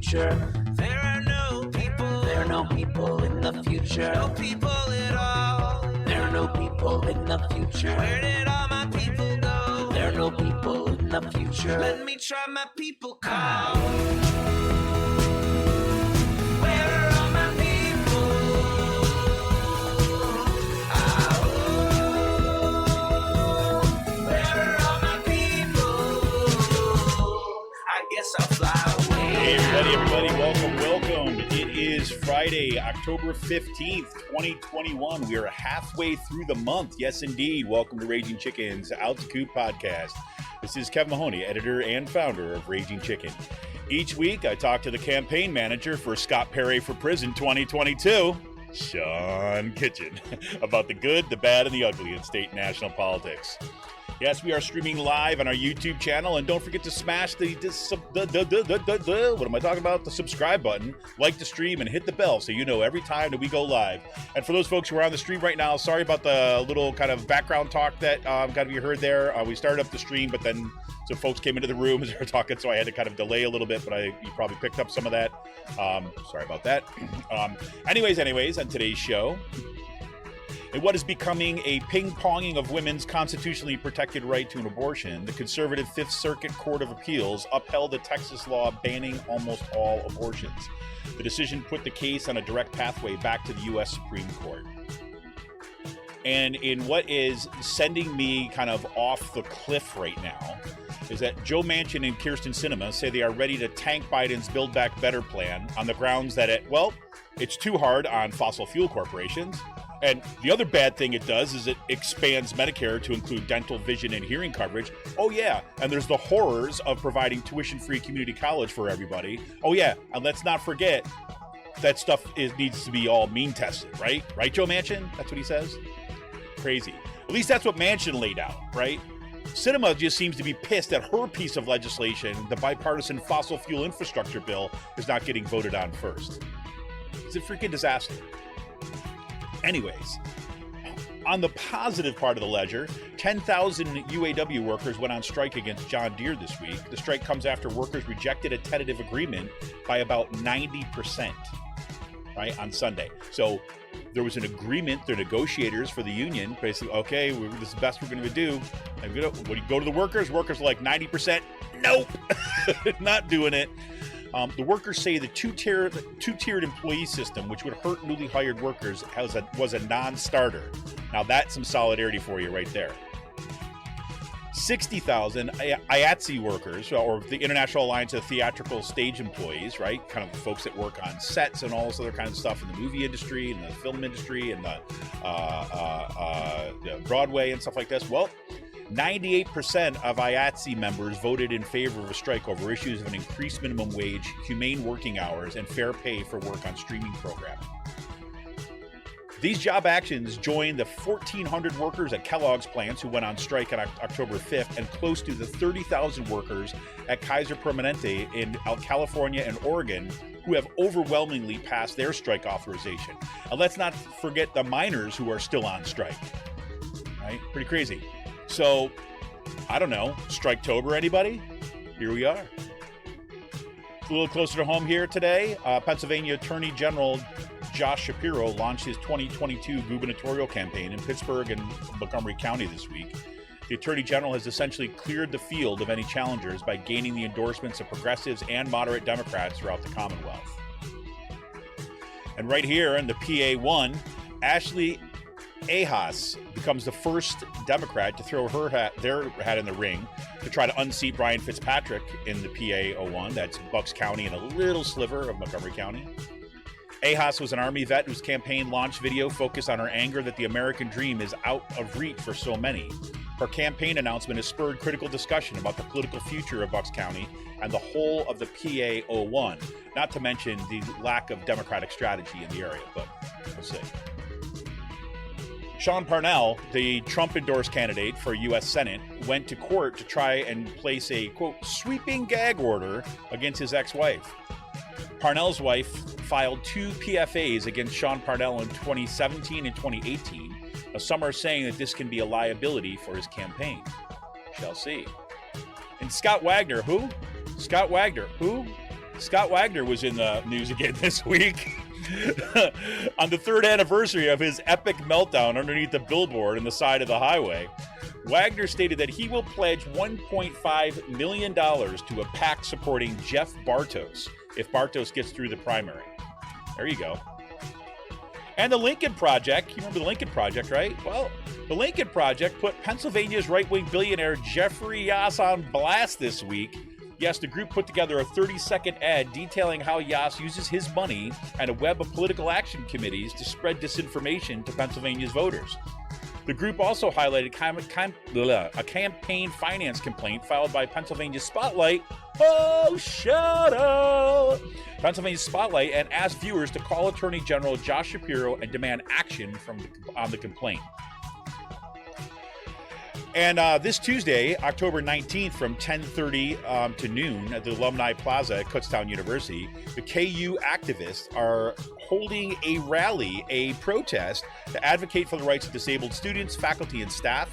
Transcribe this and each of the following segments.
future. There are no people in the future. No people at all. There are no people in the future. Where did all my people go? There are no people in the future. Let me try my people call. Where are all my people? Where are all my people? I guess I'll fly away. Hey everybody, welcome. It is Friday, October 15th, 2021. We are halfway through the month. Yes, indeed. Welcome to Raging Chicken's Out to Coop podcast. This is Kevin Mahoney, editor and founder of Raging Chicken. Each week, I talk to the campaign manager for Scott Perry for Prison 2022, Sean Kitchen, about the good, the bad, and the ugly in state and national politics. Yes, we are streaming live on our YouTube channel, and don't forget to smash the subscribe button, like the stream, and hit the bell so you know every time that we go live. And for those folks who are on the stream right now, sorry about the little kind of background talk that got to be heard there. We started up the stream, but then some folks came into the room as they were talking, so I had to kind of delay a little bit, but you probably picked up some of that. Sorry about that. Anyways, on today's show, in what is becoming a ping-ponging of women's constitutionally protected right to an abortion, the conservative Fifth Circuit Court of Appeals upheld a Texas law banning almost all abortions. The decision put the case on a direct pathway back to the U.S. Supreme Court. And in what is sending me kind of off the cliff right now is that Joe Manchin and Kyrsten Sinema say they are ready to tank Biden's Build Back Better plan on the grounds that it's too hard on fossil fuel corporations. And the other bad thing it does is it expands Medicare to include dental, vision, and hearing coverage. Oh, yeah. And there's the horrors of providing tuition-free community college for everybody. Oh, yeah. And let's not forget that stuff needs to be all mean tested, right? Right, Joe Manchin? That's what he says? Crazy. At least that's what Manchin laid out, right? Sinema just seems to be pissed that her piece of legislation, the bipartisan fossil fuel infrastructure bill, is not getting voted on first. It's a freaking disaster. Anyways, on the positive part of the ledger, 10,000 UAW workers went on strike against John Deere this week. The strike comes after workers rejected a tentative agreement by about 90%, right, on Sunday. So there was an agreement, the negotiators for the union, basically, okay, this is the best we're going to do. And when you go to the workers are like 90%, nope, not doing it. The workers say the two-tiered employee system, which would hurt newly hired workers, was a non-starter. Now that's some solidarity for you right there. 60,000 IATSE workers, or the International Alliance of Theatrical Stage Employees, right? Kind of the folks that work on sets and all this other kind of stuff in the movie industry and the film industry and the Broadway and stuff like this. Well, 98% of IATSE members voted in favor of a strike over issues of an increased minimum wage, humane working hours, and fair pay for work on streaming programming. These job actions joined the 1,400 workers at Kellogg's plants who went on strike on October 5th and close to the 30,000 workers at Kaiser Permanente in California and Oregon who have overwhelmingly passed their strike authorization. And let's not forget the miners who are still on strike, right? Pretty crazy. So, I don't know, Striketober, anybody? Here we are. A little closer to home here today, Pennsylvania Attorney General Josh Shapiro launched his 2022 gubernatorial campaign in Pittsburgh and Montgomery County this week. The Attorney General has essentially cleared the field of any challengers by gaining the endorsements of progressives and moderate Democrats throughout the Commonwealth. And right here in the PA1, Ashley Ehasz becomes the first Democrat to throw their hat in the ring to try to unseat Brian Fitzpatrick in the PA01. That's Bucks County and a little sliver of Montgomery County. Ehasz was an Army vet whose campaign launch video focused on her anger that the American dream is out of reach for so many. Her campaign announcement has spurred critical discussion about the political future of Bucks County and the whole of the PA01, not to mention the lack of Democratic strategy in the area, but we'll see. Sean Parnell, the Trump-endorsed candidate for U.S. Senate, went to court to try and place a, quote, sweeping gag order against his ex-wife. Parnell's wife filed 2 PFAs against Sean Parnell in 2017 and 2018. Now, some are saying that this can be a liability for his campaign. Shall see. And Scott Wagner, who? Scott Wagner was in the news again this week. On the 3rd anniversary of his epic meltdown underneath the billboard on the side of the highway, Wagner stated that he will pledge $1.5 million to a PAC supporting Jeff Bartos if Bartos gets through the primary. There you go. And the Lincoln Project, you remember the Lincoln Project, right? Well, the Lincoln Project put Pennsylvania's right-wing billionaire Jeffrey Ehasz on blast this week. Yes, the group put together a 30-second ad detailing how Ehasz uses his money and a web of political action committees to spread disinformation to Pennsylvania's voters. The group also highlighted a campaign finance complaint filed by Pennsylvania's Spotlight. Oh, shut up! Pennsylvania's Spotlight, and asked viewers to call Attorney General Josh Shapiro and demand action on the complaint. And this Tuesday, October 19th, from 10:30 to noon at the Alumni Plaza at Kutztown University, the KU activists are holding a rally, a protest to advocate for the rights of disabled students, faculty, and staff,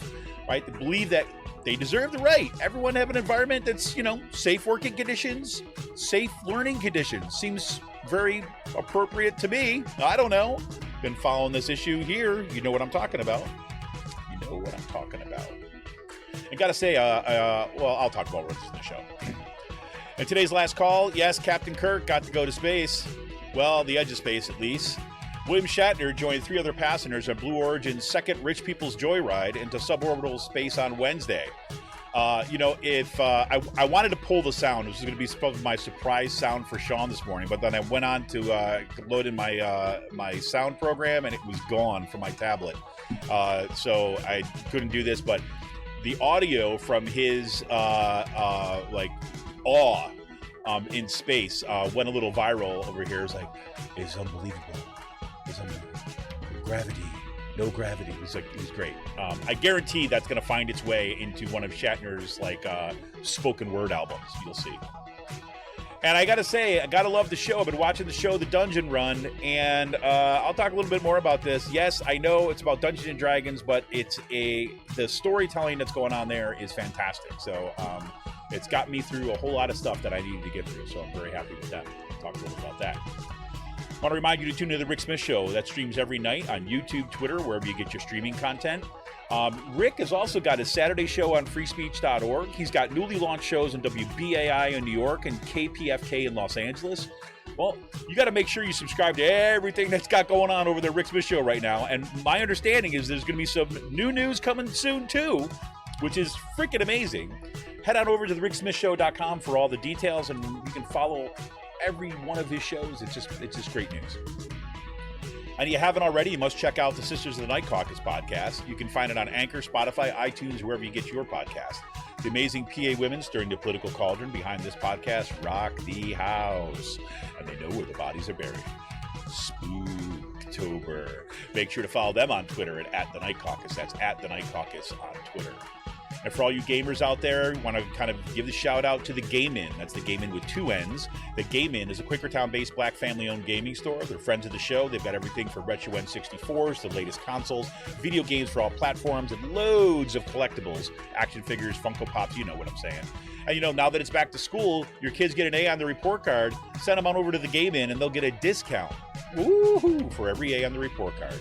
right? They believe that they deserve the right. Everyone have an environment that's, safe working conditions, safe learning conditions. Seems very appropriate to me. I don't know. Been following this issue here. You know what I'm talking about. I gotta say, I'll talk about what's in the show. In today's last call, yes, Captain Kirk got to go to space. Well, the edge of space, at least. William Shatner joined 3 other passengers on Blue Origin's second Rich People's Joyride into suborbital space on Wednesday. If I wanted to pull the sound, this was going to be supposed to be my surprise sound for Sean this morning, but then I went on to load in my sound program, and it was gone from my tablet. So I couldn't do this, but the audio from his awe in space went a little viral over here. It's unbelievable. Gravity, no gravity. It was great. I guarantee that's going to find its way into one of Shatner's spoken word albums. You'll see. And I got to say, I got to love the show. I've been watching the show, The Dungeon Run, and I'll talk a little bit more about this. Yes, I know it's about Dungeons and Dragons, but the storytelling that's going on there is fantastic. So it's got me through a whole lot of stuff that I needed to get through. So I'm very happy with that. I'll talk a little about that. I want to remind you to tune into The Rick Smith Show. That streams every night on YouTube, Twitter, wherever you get your streaming content. Rick has also got his Saturday show on freespeech.org. He's got newly launched shows on WBAI in New York and KPFK in Los Angeles. Well, you got to make sure you subscribe to everything that's got going on over the Rick Smith Show right now. And my understanding is there's going to be some new news coming soon, too, which is freaking amazing. Head on over to thericksmithshow.com for all the details, and you can follow every one of his shows. It's just great news. And if you haven't already, you must check out the Sisters of the Night Caucus podcast. You can find it on Anchor, Spotify, iTunes, wherever you get your podcast. The amazing PA women stirring the political cauldron behind this podcast rock the house, and they know where the bodies are buried. Spooktober. Make sure to follow them on Twitter at The Night Caucus. That's at The Night Caucus on Twitter. And for all you gamers out there, want to kind of give the shout out to the Game Inn. That's the Game Inn with 2 N's. The Game Inn is a Quakertown-based black family-owned gaming store. They're friends of the show. They've got everything from retro N64s, the latest consoles, video games for all platforms, and loads of collectibles, action figures, Funko Pops, you know what I'm saying. And now that it's back to school, your kids get an A on the report card, send them on over to the Game Inn, and they'll get a discount. Woohoo! For every A on the report card.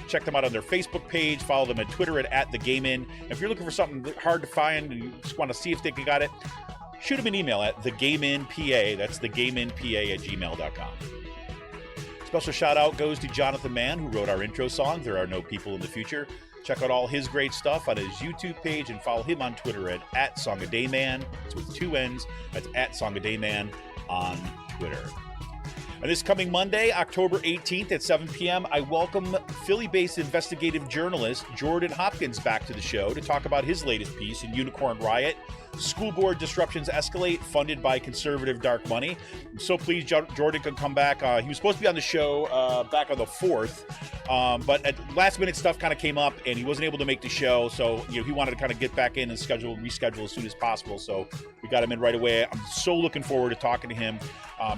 Check them out on their Facebook page. Follow them on Twitter at The Game In. If you're looking for something hard to find and you just want to see if they got it, shoot them an email at thegameinpa. That's thegameinpa@gmail.com. Special shout out goes to Jonathan Mann, who wrote our intro song, There Are No People in the Future. Check out all his great stuff on his YouTube page and follow him on Twitter at SongAdayMan. It's with 2 N's. That's at SongAdayMan on Twitter. And this coming Monday, October 18th at 7 p.m., I welcome Philly-based investigative journalist Jordan Hopkins back to the show to talk about his latest piece in Unicorn Riot, School Board Disruptions Escalate, funded by conservative dark money. I'm so pleased Jordan could come back. He was supposed to be on the show back on the 4th, but at last-minute stuff kind of came up, and he wasn't able to make the show, so he wanted to kind of get back in and reschedule as soon as possible, so we got him in right away. I'm so looking forward to talking to him.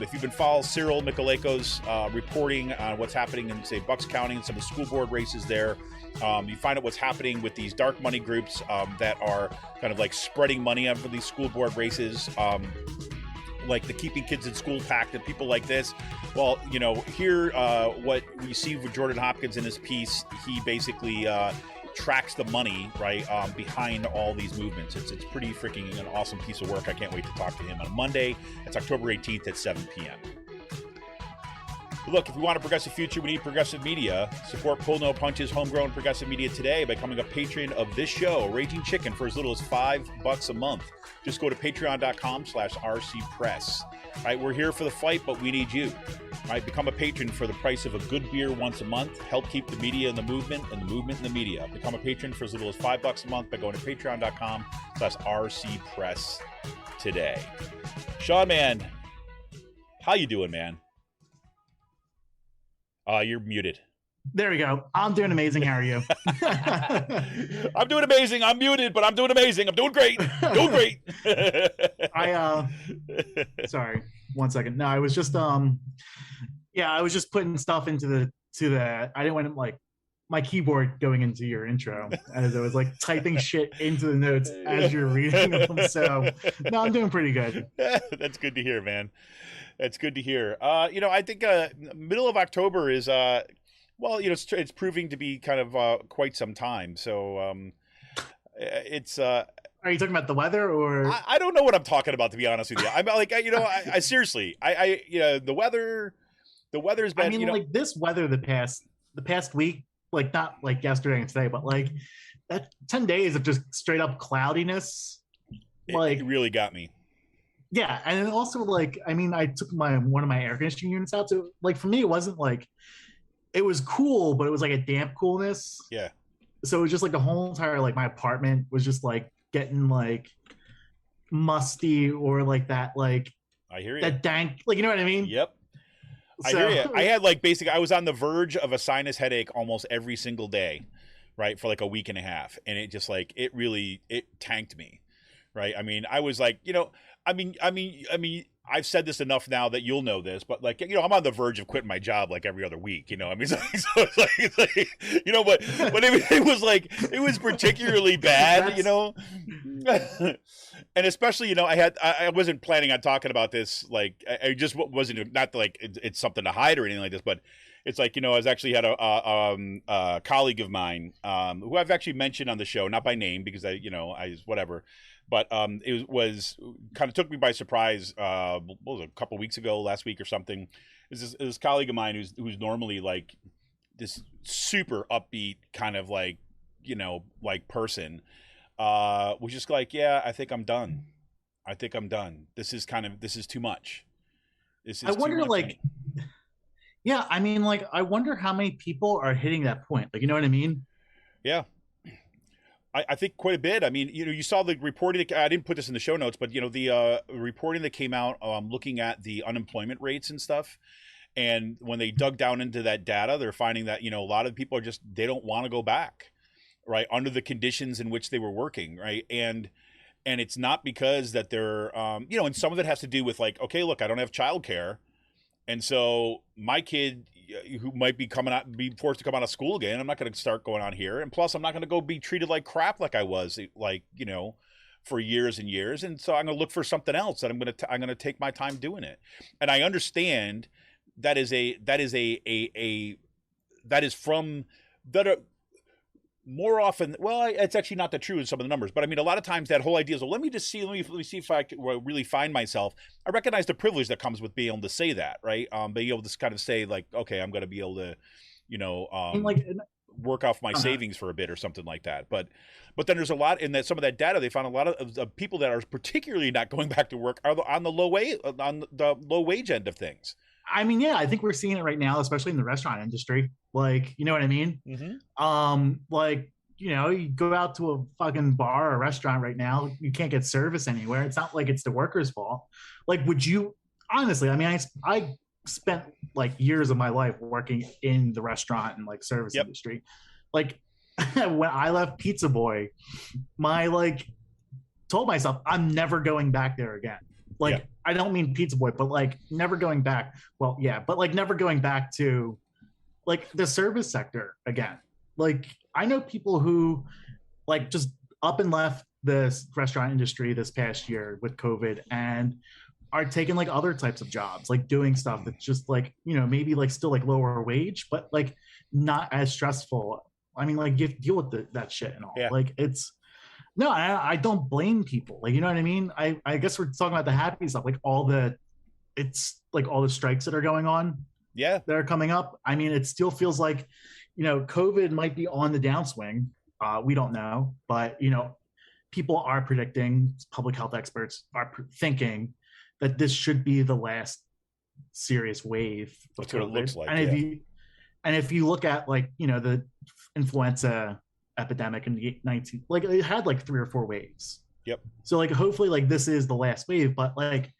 If you've been following Cyril Michaleko's reporting on what's happening in, say, Bucks County and some of the school board races there, you find out what's happening with these dark money groups that are kind of like spreading money out for these school board races. like the keeping kids in school pact and people like this. Well, you know, here, what we see with Jordan Hopkins in his piece, he basically tracks the money, right, behind all these movements. It's pretty freaking an awesome piece of work. I can't wait to talk to him on Monday. It's October 18th at 7 p.m. Look, if we want a progressive future, we need progressive media. Support Pull No Punches, homegrown progressive media today by becoming a patron of this show, Raging Chicken, for as little as $5 a month. Just go to patreon.com/rcpress. Right, we're here for the fight, but we need you. Right, become a patron for the price of a good beer once a month. Help keep the media in the movement and the movement in the media. Become a patron for as little as $5 a month by going to patreon.com/rcpress today. Sean, man, how you doing, man? You're muted. There we go. I'm doing amazing. How are you? I'm doing amazing. I'm muted, but I'm doing amazing. I'm doing great. Doing great. Sorry, 1 second. No, I was just I was just putting stuff into the I didn't want like my keyboard going into your intro as I was like typing shit into the notes as you're reading them. So no, I'm doing pretty good. That's good to hear, man. That's good to hear. You know, I think middle of October is well, you know, it's proving to be kind of quite some time. So it's. Are you talking about the weather, or I don't know what I'm talking about, to be honest with you. I'm like, you know, I seriously, you know, the weather's been. I mean, you know, like this weather the past week, like not like yesterday and today, but like that 10 days of just straight up cloudiness. Like it really got me. Yeah, and then also like, I mean, I took one of my air conditioning units out, so like for me, it wasn't like. It was cool, but it was like a damp coolness. Yeah. So it was just like the whole entire, like my apartment was just like getting like musty or like that, like I hear you. That dank, like, you know what I mean? Yep. I hear you. I had like basically, I was on the verge of a sinus headache almost every single day, right, for like a week and a half. And it just like, it tanked me, right? I mean, I was like, you know, I mean, I've said this enough now that you'll know this, but like, you know, I'm on the verge of quitting my job like every other week, you know. I mean, so it's like, you know, but it was like, it was particularly bad, you know. And especially, you know, I wasn't planning on talking about this. Like, I just wasn't, not like it's something to hide or anything like this, but it's like, you know, I was actually had a colleague of mine who I've actually mentioned on the show, not by name because whatever. But it was kind of took me by surprise. What was it, a couple of weeks ago, last week or something? This colleague of mine who's normally like this super upbeat kind of like, you know, like person, was just like, yeah, I think I'm done. This is too much. I wonder, like, yeah, I mean, like, I wonder how many people are hitting that point. Like, you know what I mean? Yeah. I think quite a bit. I mean, you know, you saw the reporting. I didn't put this in the show notes, but, you know, the reporting that came out looking at the unemployment rates and stuff. And when they dug down into that data, they're finding that, you know, a lot of people they don't want to go back, right, under the conditions in which they were working, right? And it's not because that they're, you know, and some of it has to do with like, okay, look, I don't have childcare. And so my kid who might be forced to come out of school again, I'm not going to start going on here. And plus I'm not going to go be treated like crap like I was, like, you know, for years and years. And so I'm going to look for something else that I'm going to take my time doing it. And I understand that is more often, well, it's actually not that true in some of the numbers, but I mean, a lot of times that whole idea is, well, let me see if I can really find myself. I recognize the privilege that comes with being able to say that, right? Being able to kind of say like, okay, I'm going to be able to, you know, work off my savings for a bit or something like that. But then there's a lot in that, some of that data, they found a lot of people that are particularly not going back to work are on the low wage end of things. I mean, yeah, I think we're seeing it right now, especially in the restaurant industry. Like, you know what I mean? Mm-hmm. Like, you know, you go out to a fucking bar or restaurant right now, you can't get service anywhere. It's not like it's the workers' fault. Like, would you, honestly, I mean, I spent like years of my life working in the restaurant and like service industry. Like, when I left Pizza Boy, told myself, I'm never going back there again. Like, I don't mean Pizza Boy, but like never going back. Well, yeah, but like never going back to like the service sector again. Like, I know people who like just up and left this restaurant industry this past year with COVID and are taking like other types of jobs, like doing stuff that's just like, maybe like still like lower wage, but like not as stressful. I mean, like deal with that shit and all. Yeah. Like it's no, I don't blame people. Like, you know what I mean? I guess we're talking about the happy stuff, like it's like all the strikes that are going on. Yeah. That are coming up. I mean, it still feels like, COVID might be on the downswing. We don't know, but people are predicting, public health experts are thinking that this should be the last serious wave of That's what it looks like. And if you look at like, the influenza epidemic in the 19, like it had like 3 or 4 waves. Yep. So like, hopefully like this is the last wave, but like,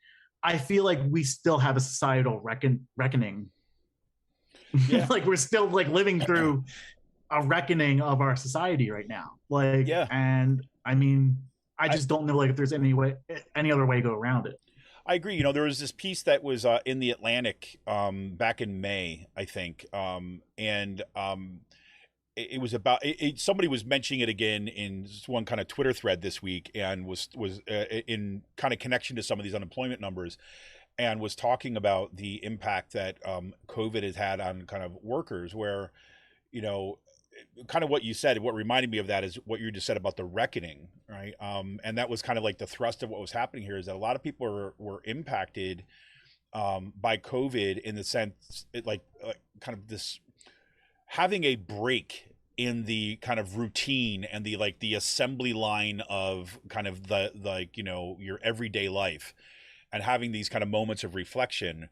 I feel like we still have a societal reckoning. Yeah. Like we're still like living through a reckoning of our society right now. Like, yeah. And I mean, I just don't know like if there's any other way to go around it. I agree. There was this piece that was in the Atlantic back in May, I think, and it was about somebody was mentioning it again in one kind of Twitter thread this week, and was in kind of connection to some of these unemployment numbers, and was talking about the impact that COVID has had on kind of workers, where kind of what you said, what reminded me of that is what you just said about the reckoning, right? And that was kind of like the thrust of what was happening here, is that a lot of people were impacted by COVID in the sense, like kind of this having a break in the kind of routine and the assembly line of kind of your everyday life, and having these kind of moments of reflection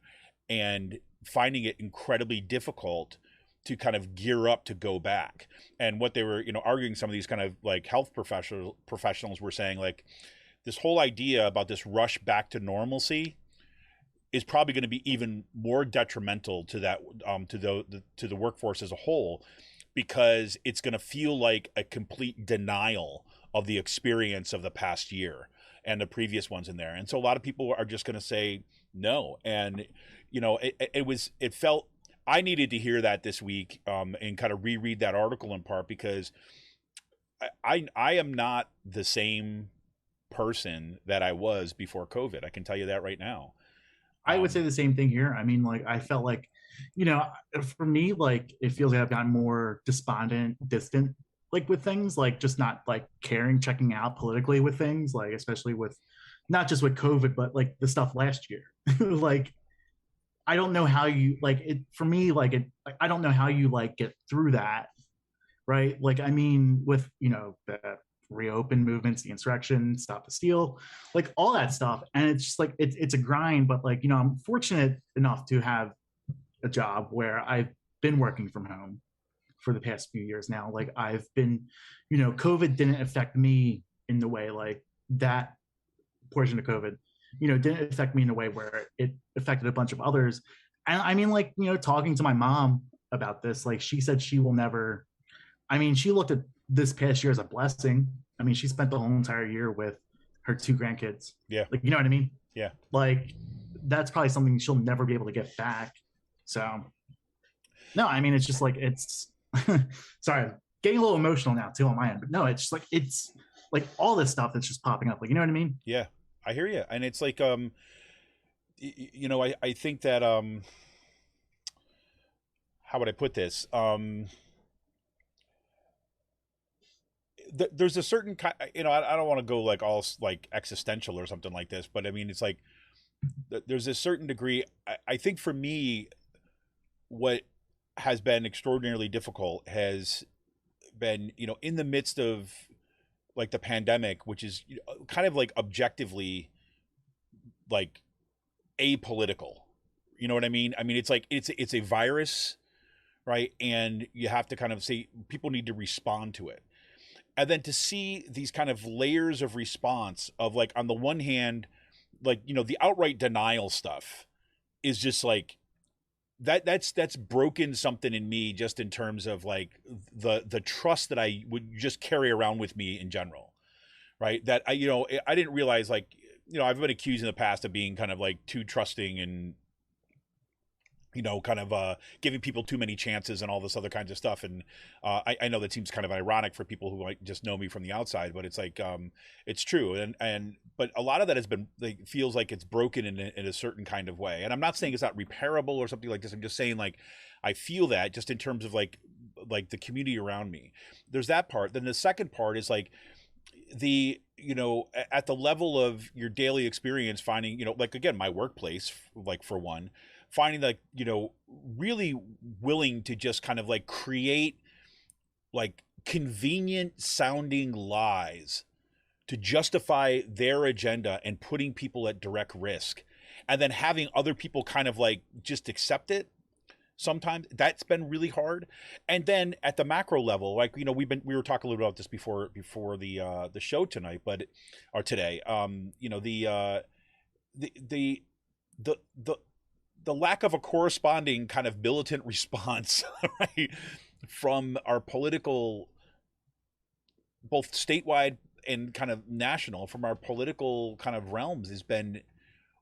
and finding it incredibly difficult to kind of gear up to go back. And what they were, arguing, some of these kind of like health professionals were saying, like, this whole idea about this rush back to normalcy is probably going to be even more detrimental to that, to the workforce as a whole, because it's going to feel like a complete denial of the experience of the past year and the previous ones in there. And so a lot of people are just going to say no. And, it felt, I needed to hear that this week and kind of reread that article in part, because I am not the same person that I was before COVID. I can tell you that right now. I would say the same thing here. I mean, like, I felt like, for me, like, it feels like I've gotten more despondent, distant, like with things, like just not like caring, checking out politically with things, like, especially with not just with COVID, but like the stuff last year. Like, I don't know how you like it for me, like it, I don't know how you like get through that. Right. Like, I mean, with, the reopen movements, the insurrection, stop the steal, like all that stuff. And it's just like, it's a grind, but like, I'm fortunate enough to have a job where I've been working from home for the past few years now. Like I've been, COVID didn't affect me in the way like that portion of COVID, didn't affect me in a way where it affected a bunch of others. And I mean, like, talking to my mom about this, like she said she will never, I mean, she looked at this past year as a blessing. I mean, she spent the whole entire year with her 2 grandkids. Yeah. Like, you know what I mean? Yeah. Like, that's probably something she'll never be able to get back. So, no, I mean, it's just like, it's, sorry, I'm getting a little emotional now too on my end, but no, it's like all this stuff that's just popping up. Like, you know what I mean? Yeah, I hear you. And it's like, I think that, how would I put this? There's a certain kind, I don't want to go like all like existential or something like this, but I mean, it's like, there's a certain degree. I think for me, what has been extraordinarily difficult has been, in the midst of like the pandemic, which is kind of like objectively like apolitical. You know what I mean? I mean, it's like, it's a virus, right? And you have to kind of say people need to respond to it. And then to see these kind of layers of response of like, on the one hand, like, the outright denial stuff is just like, that's broken something in me, just in terms of like the trust that I would just carry around with me in general. Right. That I didn't realize, like, I've been accused in the past of being kind of like too trusting and kind of giving people too many chances and all this other kinds of stuff. And I know that seems kind of ironic for people who might just know me from the outside, but it's like it's true. But a lot of that has been feels like it's broken in a certain kind of way. And I'm not saying it's not repairable or something like this. I'm just saying like I feel that just in terms of like the community around me. There's that part. Then the second part is like at the level of your daily experience, finding like again my workplace, like for one, finding like really willing to just kind of like create like convenient sounding lies to justify their agenda and putting people at direct risk, and then having other people kind of like just accept it. Sometimes that's been really hard. And then at the macro level, like we were talking a little about this before the show tonight, or today. The lack of a corresponding kind of militant response, right, from our political, both statewide and kind of national, from our political kind of realms has been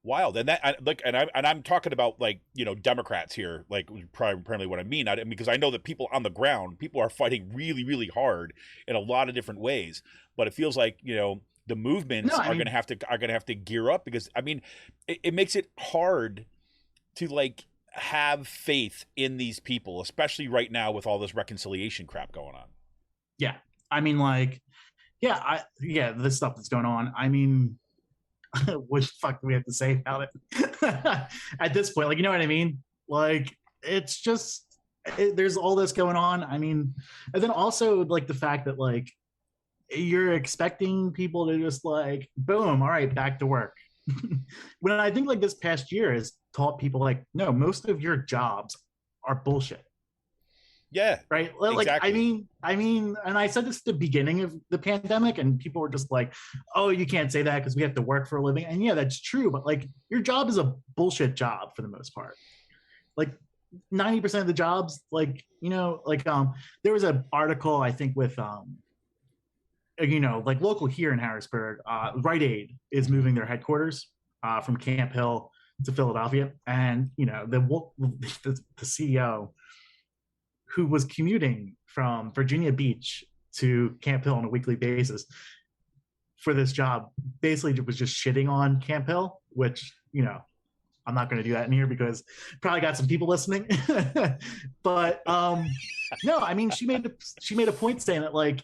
wild. And I'm talking about like Democrats here, like primarily what I mean, because I know that people on the ground, people are fighting really, really hard in a lot of different ways. But it feels like the movements are going to have to gear up, because I mean, it makes it hard to like have faith in these people, especially right now with all this reconciliation crap going on. Yeah, I mean, like, this stuff that's going on. I mean, what the fuck do we have to say about it at this point? Like, you know what I mean? Like, it's just there's all this going on. I mean, and then also like the fact that like you're expecting people to just like boom, all right, back to work. When I think like this past year has taught people like, no, most of your jobs are bullshit. Yeah. Right. Like, exactly. I mean, and I said this at the beginning of the pandemic, and people were just like, oh, you can't say that because we have to work for a living. And yeah, that's true. But like your job is a bullshit job for the most part. Like 90% of the jobs, like, there was an article, I think, with like local here in Harrisburg, Rite Aid is moving their headquarters from Camp Hill to Philadelphia. And, the CEO who was commuting from Virginia Beach to Camp Hill on a weekly basis for this job basically was just shitting on Camp Hill, which, I'm not going to do that in here because probably got some people listening. But no, I mean, she made a point saying that like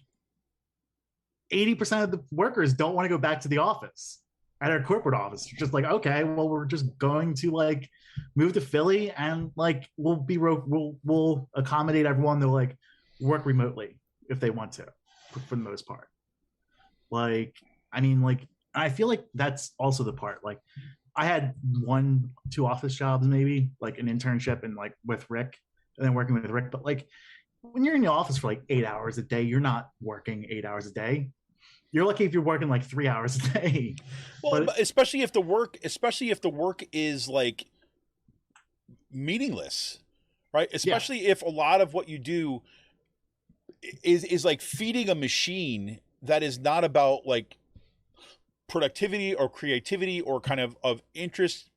80% of the workers don't want to go back to the office at our corporate office. Just like, okay, well, we're just going to like move to Philly and like we'll accommodate everyone to like work remotely if they want to, for the most part. Like, I mean, like, I feel like that's also the part. Like, I had 1-2 office jobs, maybe like an internship and like with Rick, and then working with Rick. But like, when you're in the office for like 8 hours a day, you're not working 8 hours a day. You're lucky if you're working like 3 hours a day. Well, but especially if the work is like meaningless, right? Especially if a lot of what you do is like feeding a machine that is not about like productivity or creativity or kind of interest.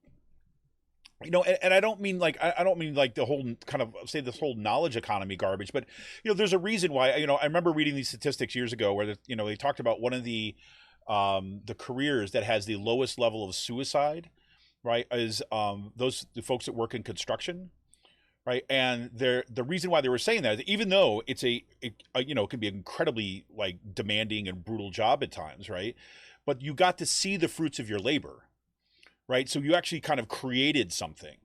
And I don't mean like the whole kind of say this whole knowledge economy garbage, but there's a reason why. I remember reading these statistics years ago where they talked about one of the careers that has the lowest level of suicide, right, is the folks that work in construction, right? And the reason why they were saying that is even though it can be an incredibly like demanding and brutal job at times, right? But you got to see the fruits of your labor. Right. So you actually kind of created something.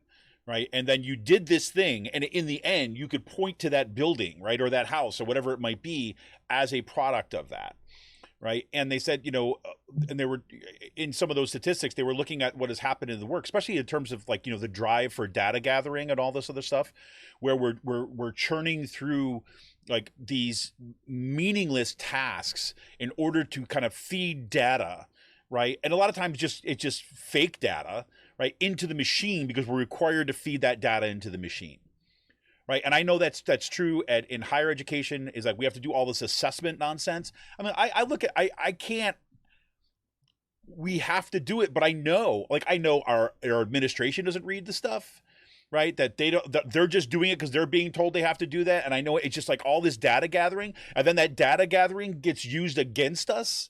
Right. And then you did this thing. And in the end, you could point to that building, right, or that house or whatever it might be as a product of that. Right. And they said, and they were in some of those statistics, they were looking at what has happened in the work, especially in terms of like, the drive for data gathering and all this other stuff, where we're churning through like these meaningless tasks in order to kind of feed data. Right. And a lot of times it's just fake data, right, into the machine because we're required to feed that data into the machine. Right. And I know that's true in higher education is like we have to do all this assessment nonsense. I mean, I look at I can't. We have to do it. But I know our administration doesn't read the stuff. right? That they're just doing it because they're being told they have to do that. And I know it's just like all this data gathering, and then that data gathering gets used against us,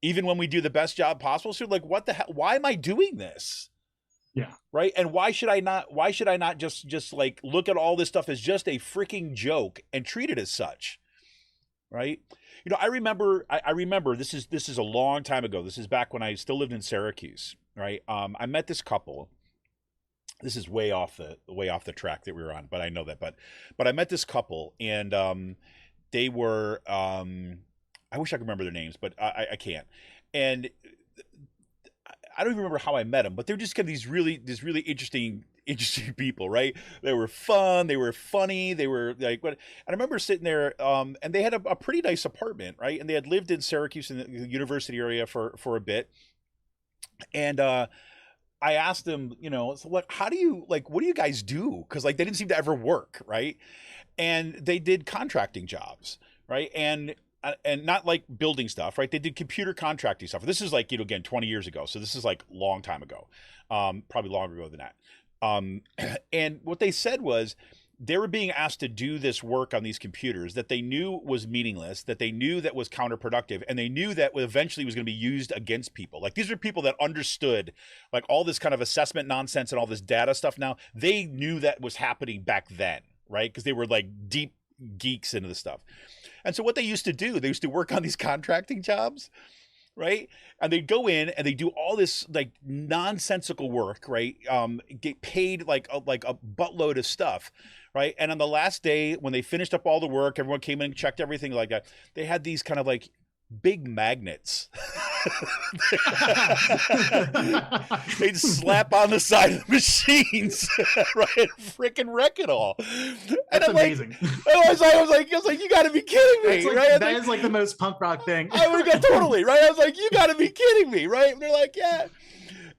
even when we do the best job possible. So like, what the hell? Why am I doing this? Yeah. Right. And why should I not just like look at all this stuff as just a freaking joke and treat it as such? Right. You know, I remember this is a long time ago. This is back when I still lived in Syracuse. Right. I met this couple. This is way off the track that we were on, but I know that. But I met this couple, and they were I wish I could remember their names, but I can't. And I don't even remember how I met them, but they're just kind of these really interesting people, right? They were fun, they were funny, they were like what. And I remember sitting there, and they had a pretty nice apartment, right? And they had lived in Syracuse in the university area for a bit. And I asked them, you know, so what do you guys do? Because like they didn't seem to ever work, right? And they did contracting jobs, right? And not like building stuff, right? They did computer contracting stuff. This is like, you know, again, 20 years ago. So this is like a long time ago, probably longer ago than that. And what they said was they were being asked to do this work on these computers that they knew was meaningless, that they knew that was counterproductive, and they knew that eventually was going to be used against people. Like these are people that understood like all this kind of assessment nonsense and all this data stuff. Now they knew that was happening back then, right? Because they were like deep geeks into the stuff. And so what they used to do, they used to work on these contracting jobs, right? And they'd go in and they do all this like nonsensical work, right? Get paid like a buttload of stuff, right? And on the last day, when they finished up all the work, everyone came in and checked everything like that. They had these kind of like big magnets. They'd slap on the side of the machines, right? And freaking wreck it all. That's and amazing. I was like, you got to be kidding me, Like, right? that is like the most punk rock thing. I would go totally, right? I was like, you got to be kidding me, right? And they're like, yeah.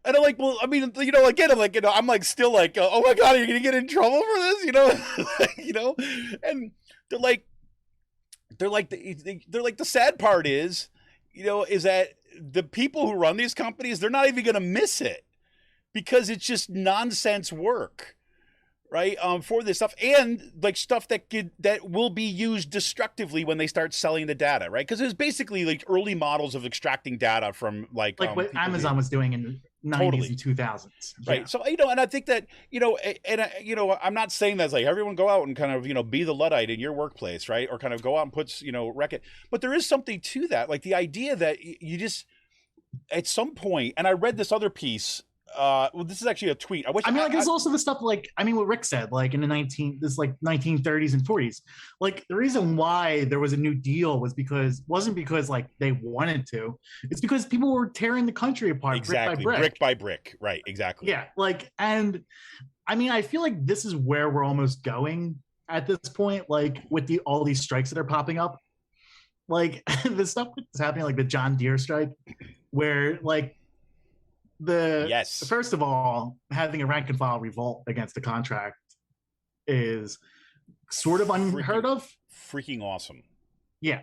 And I'm like, well, I mean, you know, again, I'm like, you know, I'm like still like, oh my God, are you gonna get in trouble for this? You know, you know, and they're like the sad part is, you know, is that the people who run these companies, they're not even going to miss it because it's just nonsense work, right? For this stuff, and like stuff that will be used destructively when they start selling the data, right? Because it was basically like early models of extracting data from like what Amazon was doing in the 90s and 2000s, right? Yeah. So, you know, and I think that, you know, you know, I'm not saying that's like everyone go out and kind of, you know, be the Luddite in your workplace, right? Or kind of go out and put, you know, wreck it. But there is something to that, like the idea that you just at some point, and I read this other piece. Well, this is actually a tweet. There's also the stuff like, what Rick said, like in the 1930s and 40s. Like the reason why there was a New Deal wasn't because like they wanted to. It's because people were tearing the country apart, exactly, brick by brick. Right, exactly. Yeah, like, and I feel like this is where we're almost going at this point, like with all these strikes that are popping up. Like the stuff that's happening, like the John Deere strike, where like first of all, having a rank and file revolt against the contract is sort of unheard of. Freaking awesome. Yeah,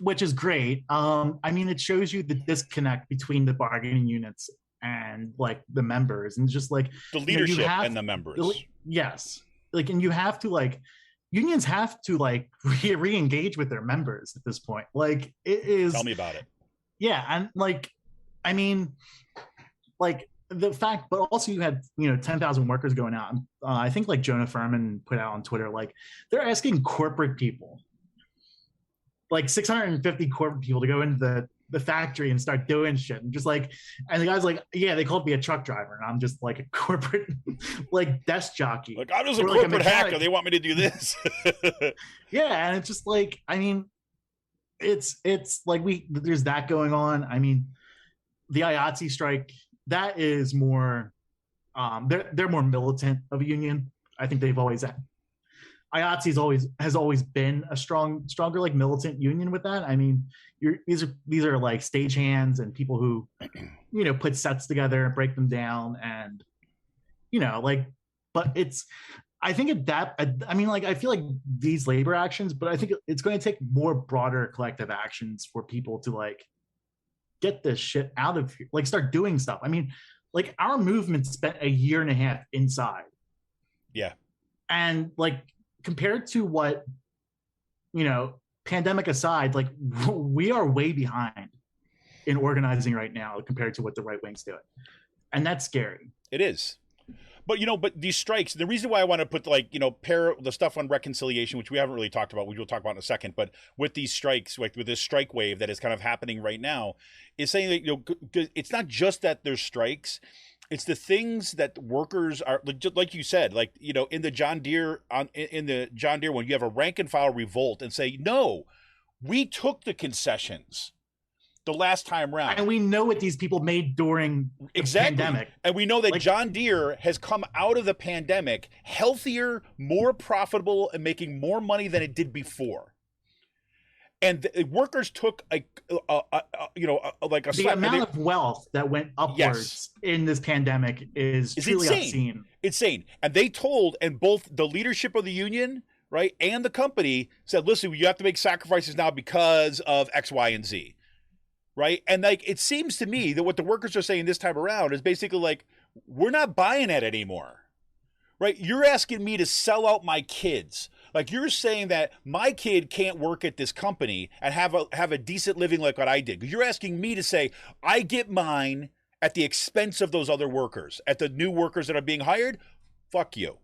which is great. It shows you the disconnect between the bargaining units and like the members, and just like the leadership and the members. Yes, like, and you have to like unions have to like re-engage with their members at this point. Like it is. Tell me about it. Yeah, and like, like the fact, but also you had, 10,000 workers going out. I think like Jonah Furman put out on Twitter, like they're asking corporate people, like 650 corporate people to go into the factory and start doing shit. And just like, and the guy's like, yeah, they called me a truck driver. And I'm just like a corporate, like desk jockey. Like I'm just a corporate hacker. They want me to do this. Yeah. And it's just like, it's like there's that going on. The IATSE strike, that is more, they're more militant of a union. I think they've always had. IATSE has always been a stronger like militant union with that. These are like stagehands and people who, put sets together and break them down, and but it's. I think I feel like these labor actions, but I think it's going to take more broader collective actions for people to like get this shit out of here, like start doing stuff. Like our movement spent a year and a half inside, Yeah. And like compared to what, pandemic aside, like we are way behind in organizing right now compared to what the right wing's doing. And that's scary. It is. But but these strikes, the reason why I want to put pair the stuff on reconciliation, which we haven't really talked about, which we'll talk about in a second, but with these strikes, like with this strike wave that is kind of happening right now, is saying that it's not just that there's strikes, it's the things that workers are, like you said, in the John Deere one, you have a rank and file revolt and say, no, we took the concessions the last time round. And we know what these people made during the pandemic. And we know that John Deere has come out of the pandemic healthier, more profitable, and making more money than it did before. And the workers took the amount of wealth that went upwards in this pandemic is truly obscene. Insane. And they told, and both the leadership of the union, right, and the company said, listen, you have to make sacrifices now because of X, Y, and Z. Right. And it seems to me that what the workers are saying this time around is basically we're not buying it anymore. Right. You're asking me to sell out my kids. You're saying that my kid can't work at this company and have a decent living like what I did. You're asking me to say I get mine at the expense of those other workers, at the new workers that are being hired. Fuck you.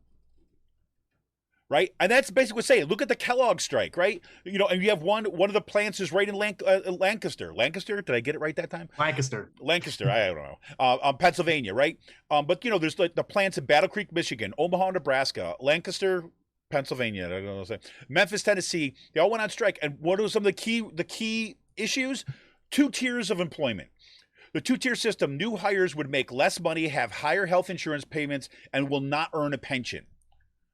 Right. And that's basically what saying. Look at the Kellogg strike. Right. And you have one of the plants is right in Lancaster. Lancaster. Did I get it right that time? Lancaster. I don't know. Pennsylvania. Right. But, there's the plants in Battle Creek, Michigan, Omaha, Nebraska, Lancaster, Pennsylvania, I don't know what I'm saying, Memphis, Tennessee. They all went on strike. And what are some of the key issues? 2 tiers of employment. The 2-tier system, new hires would make less money, have higher health insurance payments, and will not earn a pension.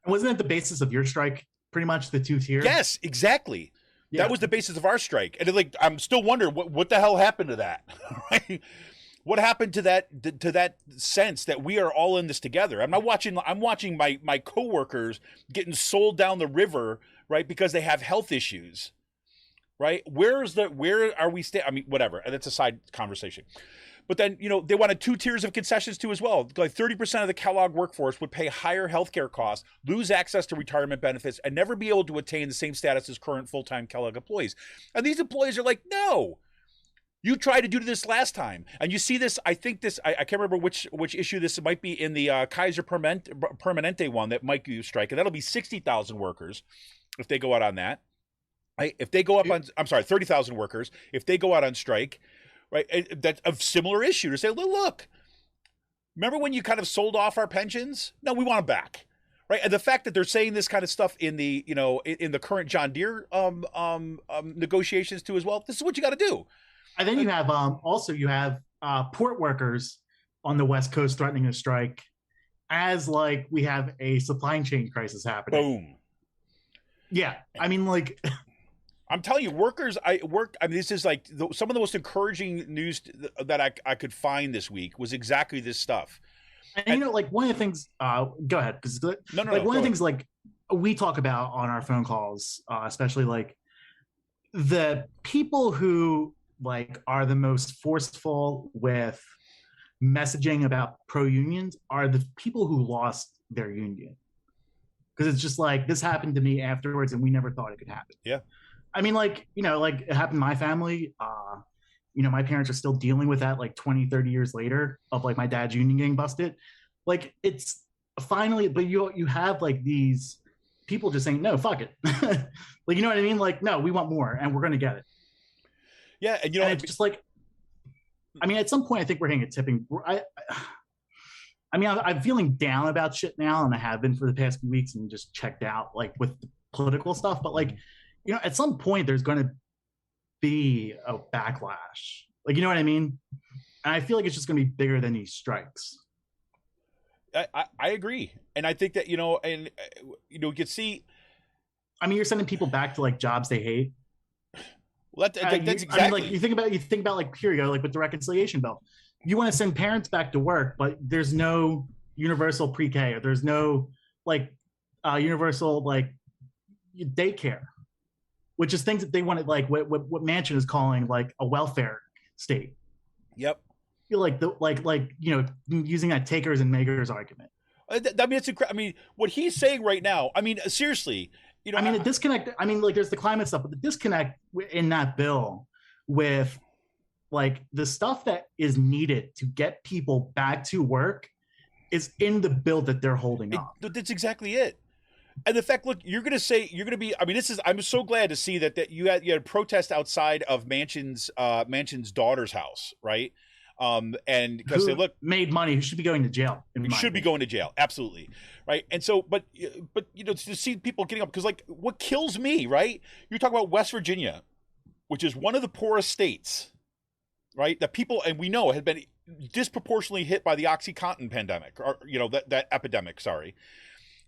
Wasn't it the basis of your strike, pretty much the 2-tier? Yes, exactly. Yeah. That was the basis of our strike. And I'm still wondering what the hell happened to that. Right? What happened to that sense that we are all in this together? I'm watching my coworkers getting sold down the river, right, because they have health issues. Right? Where are we whatever. And that's a side conversation. But then, they wanted 2 tiers of concessions too as well. 30% of the Kellogg workforce would pay higher healthcare costs, lose access to retirement benefits, and never be able to attain the same status as current full-time Kellogg employees. And these employees are like, no, you tried to do this last time. And you see this, I think I can't remember which issue this might be in the Kaiser Permanente one that might be strike. And that'll be 60,000 workers if they go out on that. Right? If they go up on, 30,000 workers, if they go out on strike, right? That's a similar issue to say, look, remember when you kind of sold off our pensions? No, we want them back, right? And the fact that they're saying this kind of stuff in the, in the current John Deere negotiations too as well. This is what you got to do. And then you have you have port workers on the West Coast threatening a strike, as we have a supply chain crisis happening. Boom. Yeah, I'm telling you, workers, this is some of the most encouraging news that I could find this week was exactly this stuff. And one of the things, go ahead. One of the things we talk about on our phone calls, especially the people who are the most forceful with messaging about pro-unions are the people who lost their union. Because it's just this happened to me afterwards and we never thought it could happen. Yeah. It happened to my family. My parents are still dealing with that 20, 30 years later of my dad's union getting busted. It's finally, but you have these people just saying, no, fuck it. You know what I mean? No, we want more and we're going to get it. Yeah. And it's just at some point I think we're hitting a tipping. I'm feeling down about shit now, and I have been for the past few weeks and just checked out with the political stuff. But at some point there's going to be a backlash. You know what I mean? And I feel it's just going to be bigger than these strikes. I agree. And I think that, you could see. You're sending people back to jobs they hate. Well, that's exactly. You think about here you go, with the reconciliation bill. You want to send parents back to work, but there's no universal pre-K, or there's no universal daycare, which is things that they wanted, what Manchin is calling a welfare state. Yep. Using that takers and makers argument. I mean, it's incredible. I mean, what he's saying right now. I mean, seriously, you know. I mean, the disconnect. I mean, like, there's the climate stuff, but the disconnect in that bill with like the stuff that is needed to get people back to work is in the bill that they're holding up. That's exactly it. And the fact, look, you're going to be. I mean, I'm so glad to see that you had a protest outside of Manchin's daughter's house, right? And because they made money, who should be going to jail. Going to jail, absolutely, right? And so, but you know, to see people getting up, because like what kills me, right? You talk about West Virginia, which is one of the poorest states, right? That people, and we know, had been disproportionately hit by the OxyContin pandemic, or you know that epidemic. Sorry,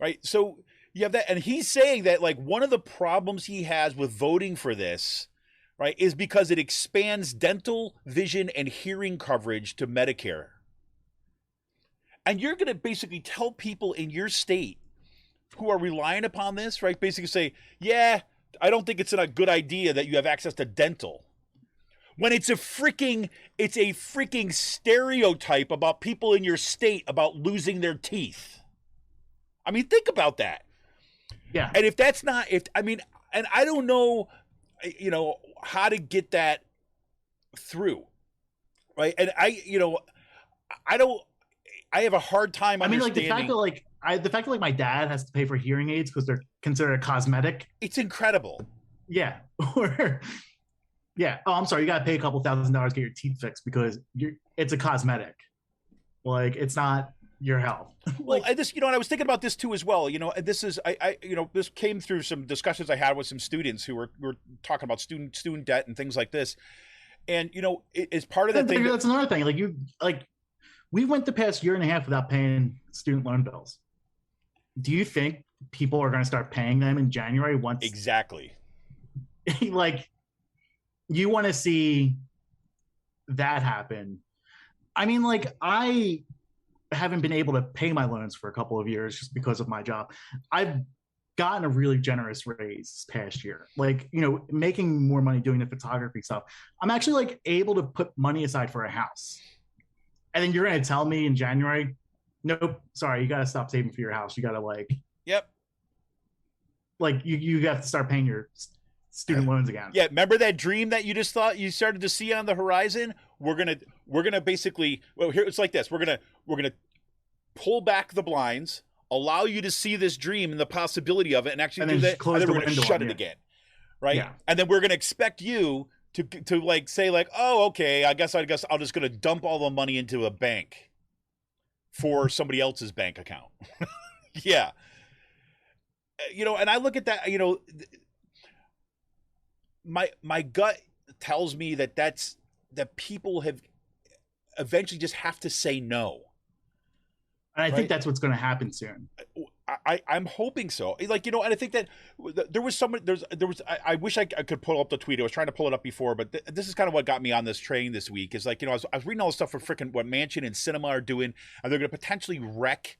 right? So you have that, and he's saying that like one of the problems he has with voting for this, right, is because it expands dental, vision, and hearing coverage to Medicare. And you're going to basically tell people in your state who are relying upon this, right, basically say, yeah, I don't think it's a good idea that you have access to dental. When it's a freaking stereotype about people in your state about losing their teeth. I mean, think about that. Yeah. And if that's not, and I don't know, you know, how to get that through, right? And I have a hard time understanding. I mean, the fact that my dad has to pay for hearing aids because they're considered a cosmetic. It's incredible. Yeah. Yeah. Oh, I'm sorry. You got to pay a couple $1,000 to get your teeth fixed because it's a cosmetic. Like, it's not your health. Well, and this, you know, and I was thinking about this too as well. You know, and this is, this came through some discussions I had with some students who were talking about student debt and things like this. And you know, it's part of that thing. That's another thing. We went the past year and a half without paying student loan bills. Do you think people are going to start paying them in January once? Exactly. Like, you want to see that happen. I mean, like, I haven't been able to pay my loans for a couple of years just because of my job. I've gotten a really generous raise this past year. Like, you know, making more money doing the photography stuff. I'm actually like able to put money aside for a house. And then you're going to tell me in January, nope, sorry, you got to stop saving for your house. You got to yep. Like you have to start paying your student loans again. Yeah, remember that dream that you just thought you started to see on the horizon? We're gonna basically, well, here it's like this. We're gonna pull back the blinds, allow you to see this dream and the possibility of it, and actually do that. And then we're gonna shut it again, right? Yeah. And then we're gonna expect you to like say like, oh, okay, I guess I'll just gonna dump all the money into a bank for somebody else's bank account. Yeah. You know, and I look at that, you know. My gut tells me that people have eventually just have to say no. And I think that's what's going to happen soon. I'm hoping so. Like, you know, and I think that there was I wish I could pull up the tweet. I was trying to pull it up before, but this is kind of what got me on this train this week is like, you know, I was reading all the stuff for freaking what Manchin and Sinema are doing, and they're going to potentially wreck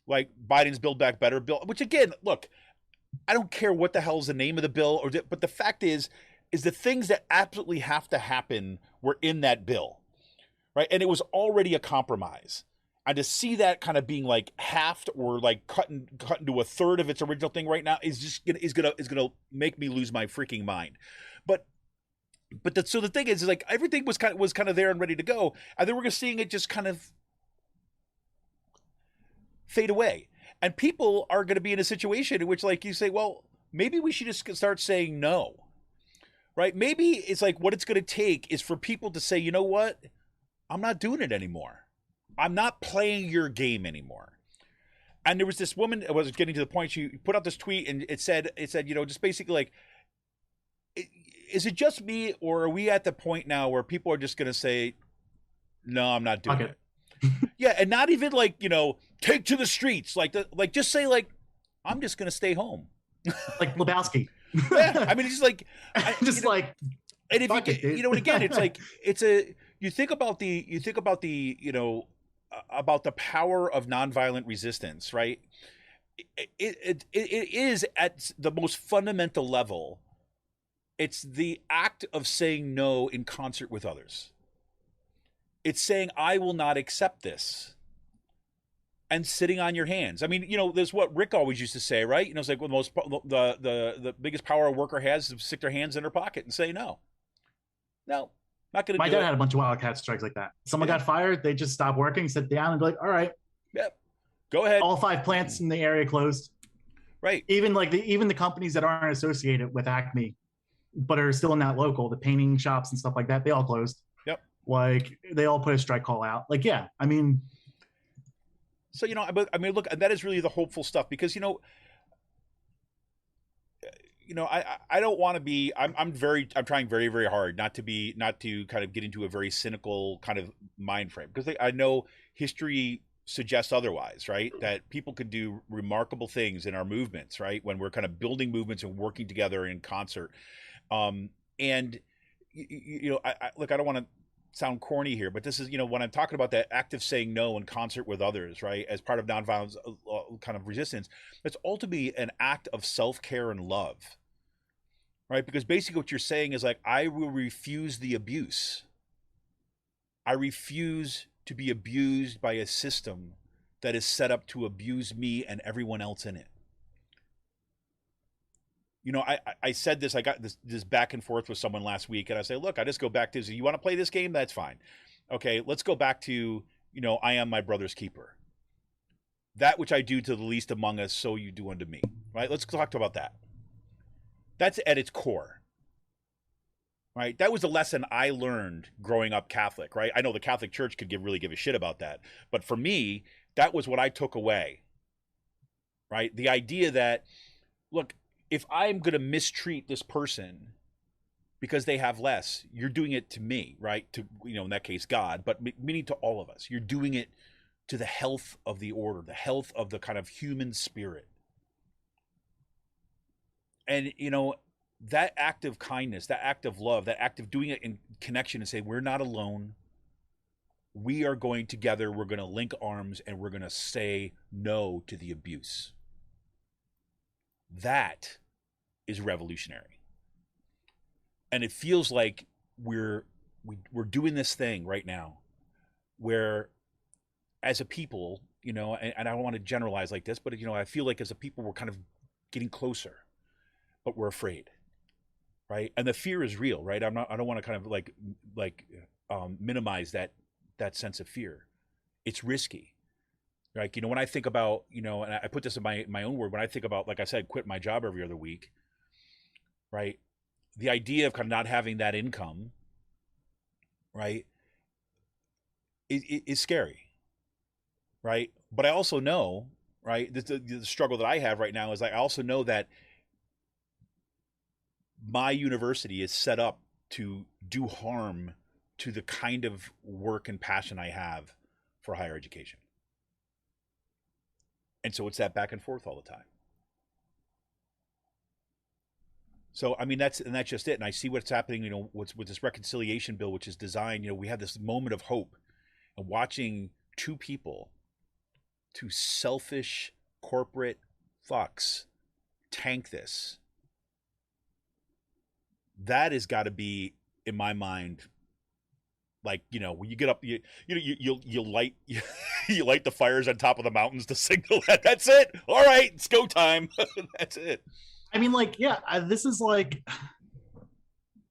like Biden's Build Back Better bill, which again, look, I don't care what the hell is the name of the bill, but the fact is the things that absolutely have to happen were in that bill, right? And it was already a compromise. And to see that kind of being like halved or like cut into a third of its original thing right now is gonna make me lose my freaking mind. So the thing is like everything was kind of there and ready to go, and then we're seeing it just kind of fade away. And people are going to be in a situation in which, like, you say, well, maybe we should just start saying no, right? Maybe it's like what it's going to take is for people to say, you know what? I'm not doing it anymore. I'm not playing your game anymore. And there was this woman that was getting to the point, she put out this tweet and it said, you know, just basically like, is it just me or are we at the point now where people are just going to say, no, I'm not doing it? Yeah, and not even like, you know, take to the streets, like just say like, I'm just gonna stay home, like Lebowski. Yeah, I mean, it's like, and if you know, and again, it's like you think about the you know about the power of nonviolent resistance, right? It is at the most fundamental level. It's the act of saying no in concert with others. It's saying, I will not accept this. and sitting on your hands. I mean, there's what Rick always used to say, right? It's like the biggest power a worker has is to stick their hands in their pocket and say no, not going to do it. My dad had a bunch of wildcat strikes like that. Someone got fired, they just stop working, sit down, and be like, all right, yep, go ahead. All 5 plants in the area closed. Right. Even the companies that aren't associated with Acme, but are still in that local, the painting shops and stuff like that, they all closed. Yep. Like they all put a strike call out. Like, yeah, I mean. So, look, that is really the hopeful stuff because, I don't want to be, I'm trying very, very hard not to kind of get into a very cynical kind of mind frame because I know history suggests otherwise, right? That people could do remarkable things in our movements, right? When we're kind of building movements and working together in concert. I don't want to sound corny here, but this is, when I'm talking about that active saying no in concert with others, right, as part of nonviolence kind of resistance, it's ultimately an act of self-care and love, right? Because basically what you're saying is like, I will refuse the abuse. I refuse to be abused by a system that is set up to abuse me and everyone else in it. I said this, I got this back and forth with someone last week, and I say, look, I just go back to, you want to play this game? That's fine. Okay, let's go back to, I am my brother's keeper. That which I do to the least among us, so you do unto me. Right? Let's talk about that. That's at its core. Right? That was the lesson I learned growing up Catholic, right? I know the Catholic Church could really give a shit about that. But for me, that was what I took away. Right? The idea that, look, if I'm going to mistreat this person because they have less, you're doing it to me, right? To, in that case, God, but meaning to all of us. You're doing it to the health of the order, the health of the kind of human spirit. And, that act of kindness, that act of love, that act of doing it in connection and say, we're not alone. We are going together. We're going to link arms and we're going to say no to the abuse. That is revolutionary. And it feels like we're doing this thing right now where as a people, and I don't want to generalize like this, but I feel like as a people we're kind of getting closer, but we're afraid. Right? And the fear is real, right? I don't want to kind of like minimize that sense of fear. It's risky. Like, when I think about, and I put this in my own word, when I think about, like I said, quit my job every other week, right? The idea of kind of not having that income, right, is scary, right? But I also know, right, the struggle that I have right now is I also know that my university is set up to do harm to the kind of work and passion I have for higher education. And so it's that back and forth all the time. So, I mean, that's just it. And I see what's happening, with this reconciliation bill, which is designed, we have this moment of hope and watching two selfish corporate fucks tank this. That has got to be, in my mind, like, when you get up, you light you light the fires on top of the mountains to signal that that's it. All right, it's go time. That's it. I mean, like, yeah, this is like,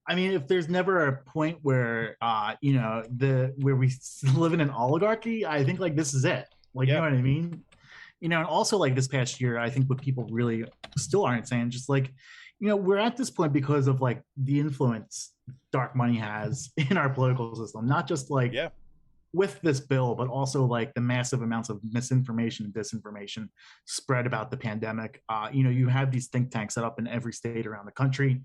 I mean, if there's never a point where, where we live in an oligarchy, I think like this is it. Like, You know what I mean? And also like this past year, I think what people really still aren't saying, just like, we're at this point because of like the influence dark money has in our political system, not just like with this bill, but also like the massive amounts of misinformation and disinformation spread about the pandemic. You have these think tanks set up in every state around the country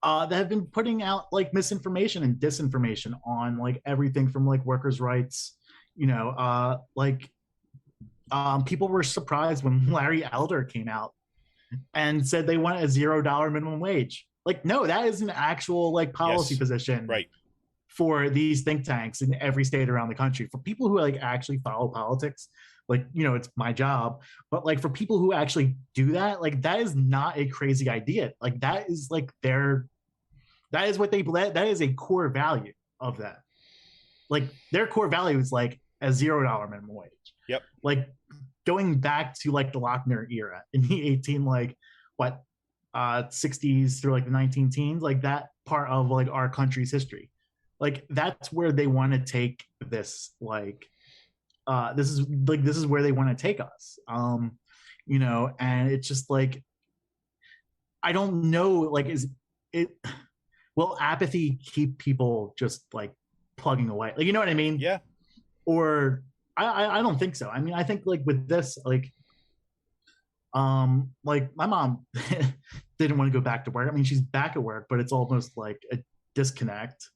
that have been putting out like misinformation and disinformation on like everything from like workers' rights, people were surprised when Larry Elder came out and said they want a $0 minimum wage. Like, no, that is an actual like policy position for these think tanks in every state around the country. For people who like actually follow politics, like, it's my job, but like for people who actually do that, like that is not a crazy idea. Like that is like that is what they believe. That is a core value of that. Like their core value is like a $0 minimum wage. Yep. Like going back to like the Lochner era in the 60s through like the 19 teens, like that part of like our country's history. Like that's where they want to take this. Like this is where they want to take us. You know, and it's just like I don't know, like will apathy keep people just like plugging away? Like, you know what I mean? Yeah. Or I don't think so. I mean, I think like with this, like my mom didn't want to go back to work. I mean, she's back at work, but it's almost like a disconnect.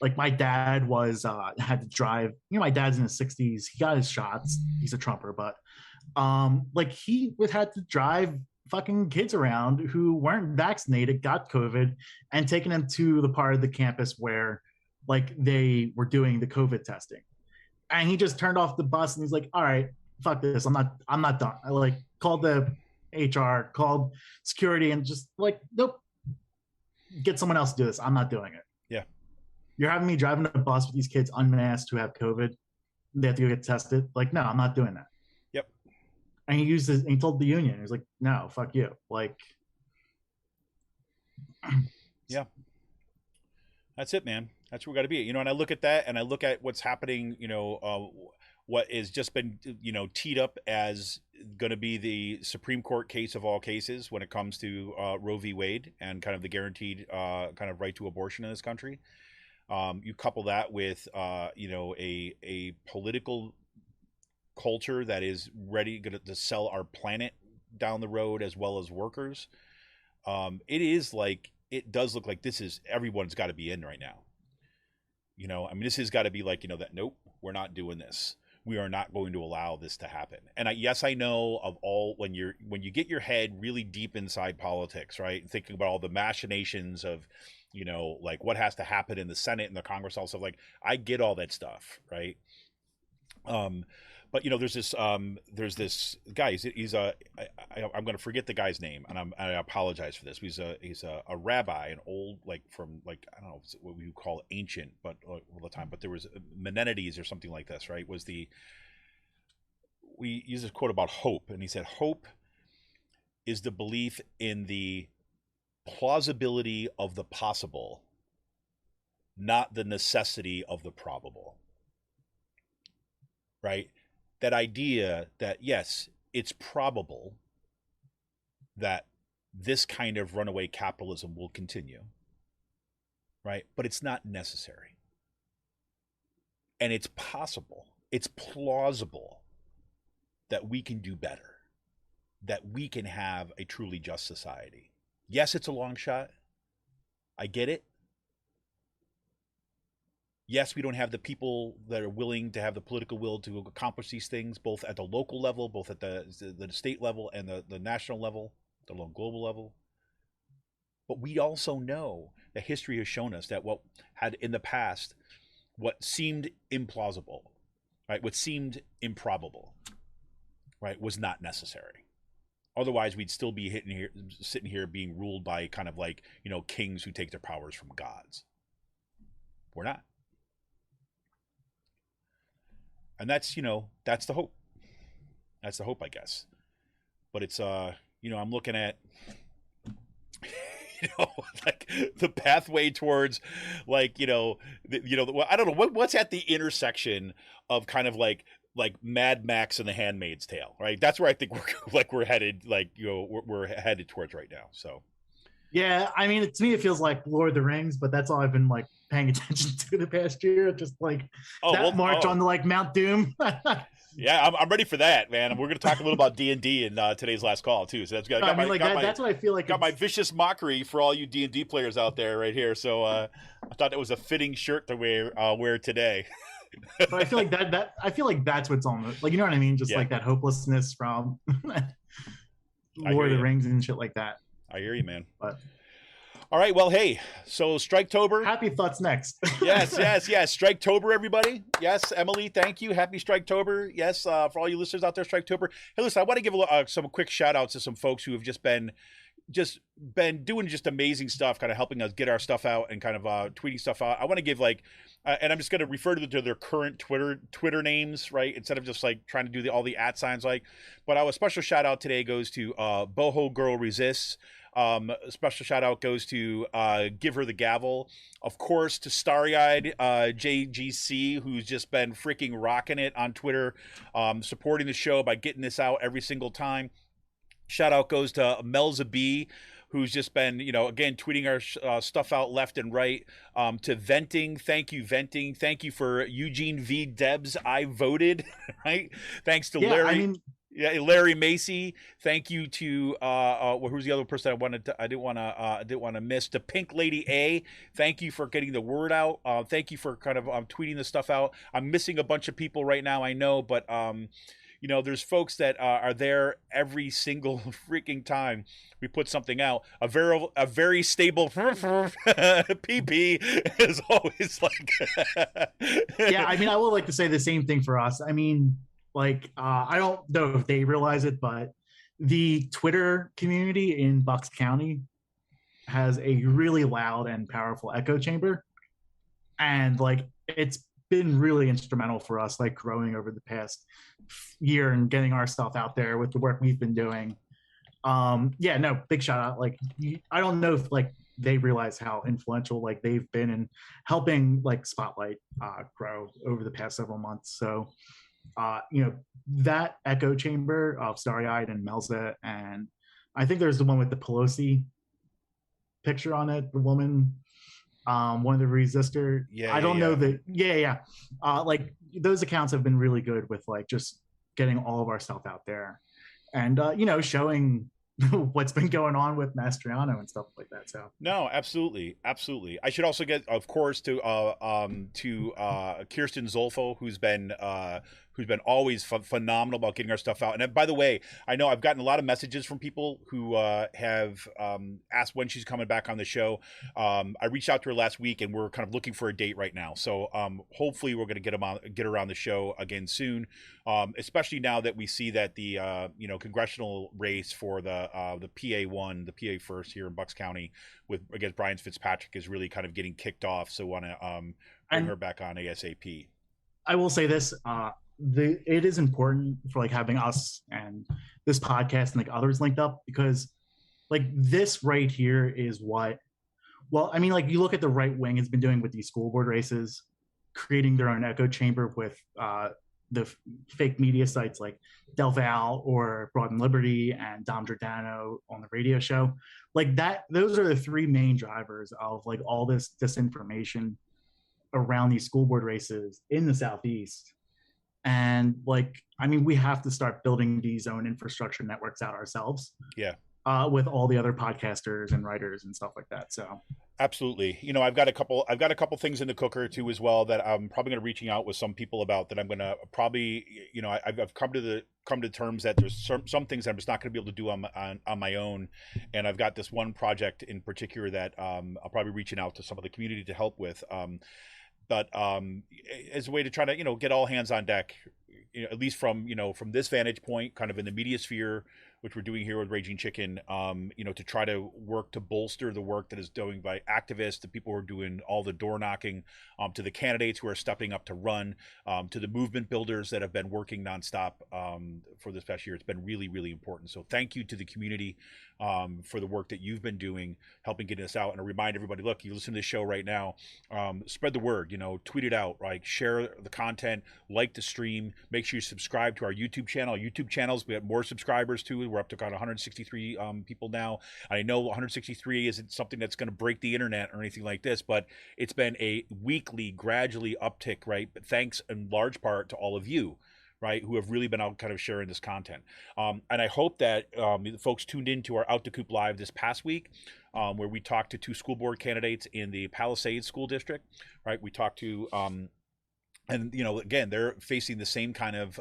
Like my dad had to drive, you know, my dad's in his 60s. He got his shots. He's a Trumper, but like he would have to drive fucking kids around who weren't vaccinated, got COVID, and taking them to the part of the campus where like they were doing the COVID testing. And he just turned off the bus and he's like, all right, fuck this. I'm not done. I like called the HR, called security, and just like, nope, get someone else to do this. I'm not doing it. Yeah. You're having me driving a bus with these kids unmasked who have COVID. They have to go get tested. Like, no, I'm not doing that. Yep. And he told the union, he was like, no, fuck you. Like, yeah. That's it, man. That's where we got to be. You know, and I look at that and I look at what's happening, you know, what has just been, you know, teed up as going to be the Supreme Court case of all cases when it comes to Roe v. Wade and kind of the guaranteed kind of right to abortion in this country. You couple that with, you know, a political culture that is ready to sell our planet down the road as well as workers. It does look like this is everyone's got to be in right now. You know, I mean, this has got to be like, you know, that, nope, we're not doing this. We are not going to allow this to happen. And I know of all, when you get your head really deep inside politics, right? Thinking about all the machinations of, you know, like what has to happen in the Senate and the Congress, all stuff, like I get all that stuff. Right. But you know, there's this guy. I'm going to forget the guy's name, and I apologize for this. He's a rabbi, an old, like from like I don't know what we would call ancient, but all the time. But there was Menenides or something like this, right? We use this quote about hope, and he said, "Hope is the belief in the plausibility of the possible, not the necessity of the probable." Right? That idea that, yes, it's probable that this kind of runaway capitalism will continue, right? But it's not necessary. And it's possible, it's plausible that we can do better, that we can have a truly just society. Yes, it's a long shot. I get it. Yes, we don't have the people that are willing to have the political will to accomplish these things, both at the local level, both at the state level and the national level, the global level. But we also know that history has shown us that what had in the past, what seemed implausible, right, what seemed improbable, right, was not necessary. Otherwise, we'd still be sitting here being ruled by kind of like, you know, kings who take their powers from gods. We're not. And that's, you know, that's the hope. That's the hope, I guess. But it's, you know, I'm looking at, you know, like the pathway towards, like, you know, I don't know what's at the intersection of kind of like Mad Max and The Handmaid's Tale, right? That's where I think we're headed, like, you know, we're headed towards right now. So. Yeah, I mean, to me, it feels like Lord of the Rings, but that's all I've been like paying attention to the past year. Just like march on to like Mount Doom. Yeah, I'm ready for that, man. We're going to talk a little about D&D in today's last call too. So that's got that's what I feel like. Got my vicious mockery for all you D&D players out there right here. So I thought that was a fitting shirt to wear today. But I feel like I feel like that's what's on, like, you know what I mean? Just like that hopelessness from Lord of the Rings and shit like that. I hear you, man. But all right, well, hey, so Striketober. Happy thoughts next. yes. Striketober, everybody. Yes, Emily, thank you. Happy Striketober. Yes, for all you listeners out there, Striketober. Hey, listen, I want to give some quick shout outs to some folks who have just been just been doing just amazing stuff, kind of helping us get our stuff out and kind of tweeting stuff out. I want to give like, and I'm just going to refer to their current Twitter names, right? Instead of just like trying to do all the @ signs, like. But a special shout out today goes to Boho Girl Resists. A special shout out goes to Give Her the Gavel, of course, to Starry-Eyed JGC, who's just been freaking rocking it on Twitter, supporting the show by getting this out every single time. Shout out goes to Melza B, who's just been, again, tweeting our stuff out left and right. To Venting, thank you, Venting. Thank you for Eugene V. Debs. I voted, right? Thanks to Larry. Larry Macy. Thank you to who's the other person I didn't want to miss. To Pink Lady A. Thank you for getting the word out. Thank you for kind of tweeting this stuff out. I'm missing a bunch of people right now, I know, but there's folks that are there every single freaking time we put something out. A very stable PP is always like. Yeah, I mean, I would like to say the same thing for us. I mean, like, I don't know if they realize it, but the Twitter community in Bucks County has a really loud and powerful echo chamber, and like it's been really instrumental for us, like growing over the past year and getting our stuff out there with the work we've been doing. Big shout out. Like, I don't know if like they realize how influential like they've been in helping like Spotlight grow over the past several months. So that echo chamber of Starry-Eyed and Melza, and I think there's the one with the Pelosi picture on it, the woman, one of the resistor. I don't know that. Like those accounts have been really good with like just getting all of our stuff out there, and showing what's been going on with Mastriano and stuff like that. So no, absolutely. I should also get, of course, to Kirsten Zolfo, who's been always phenomenal about getting our stuff out. And by the way, I know I've gotten a lot of messages from people who have asked when she's coming back on the show. I reached out to her last week, and we're kind of looking for a date right now. So hopefully we're going to get her on the show again soon, especially now that we see that the congressional race for the PA1, the PA first here in Bucks County against Brian Fitzpatrick is really kind of getting kicked off. So want to bring her back on ASAP. I will say this. It is important for like having us and this podcast and like others linked up, because like this right here is what, well, I mean, like you look at the right wing has been doing with these school board races, creating their own echo chamber with the fake media sites like Del Val or Broad and Liberty and Dom Giordano on the radio show. Like that, those are the three main drivers of like all this disinformation around these school board races in the Southeast. And like, I mean, we have to start building these own infrastructure networks out ourselves. Yeah. With all the other podcasters and writers and stuff like that. So absolutely. I've got a couple things in the cooker too as well that I'm probably going to reaching out with some people about, that I'm going to probably, I've come to terms that there's some things I'm just not going to be able to do on my own. And I've got this one project in particular that I'll probably be reaching out to some of the community to help with. But as a way to try to, get all hands on deck, at least from this vantage point, kind of in the media sphere, which we're doing here with Raging Chicken, to try to work to bolster the work that is doing by activists, the people who are doing all the door knocking, to the candidates who are stepping up to run, to the movement builders that have been working nonstop for this past year. It's been really, really important. So thank you to the community for the work that you've been doing, helping get us out. And to remind everybody, look, you listen to this show right now, spread the word, tweet it out, right? Share the content, like the stream, make sure you subscribe to our YouTube channel. YouTube channels, we have more subscribers too. We're up to kind of 163 people now. I know 163 isn't something that's going to break the internet or anything like this, but it's been a weekly, gradually uptick, right? But thanks in large part to all of you, right, who have really been out kind of sharing this content. And I hope that folks tuned into our Out to Coop Live this past week, where we talked to two school board candidates in the Palisades School District, right? We talked to, and again, they're facing the same kind of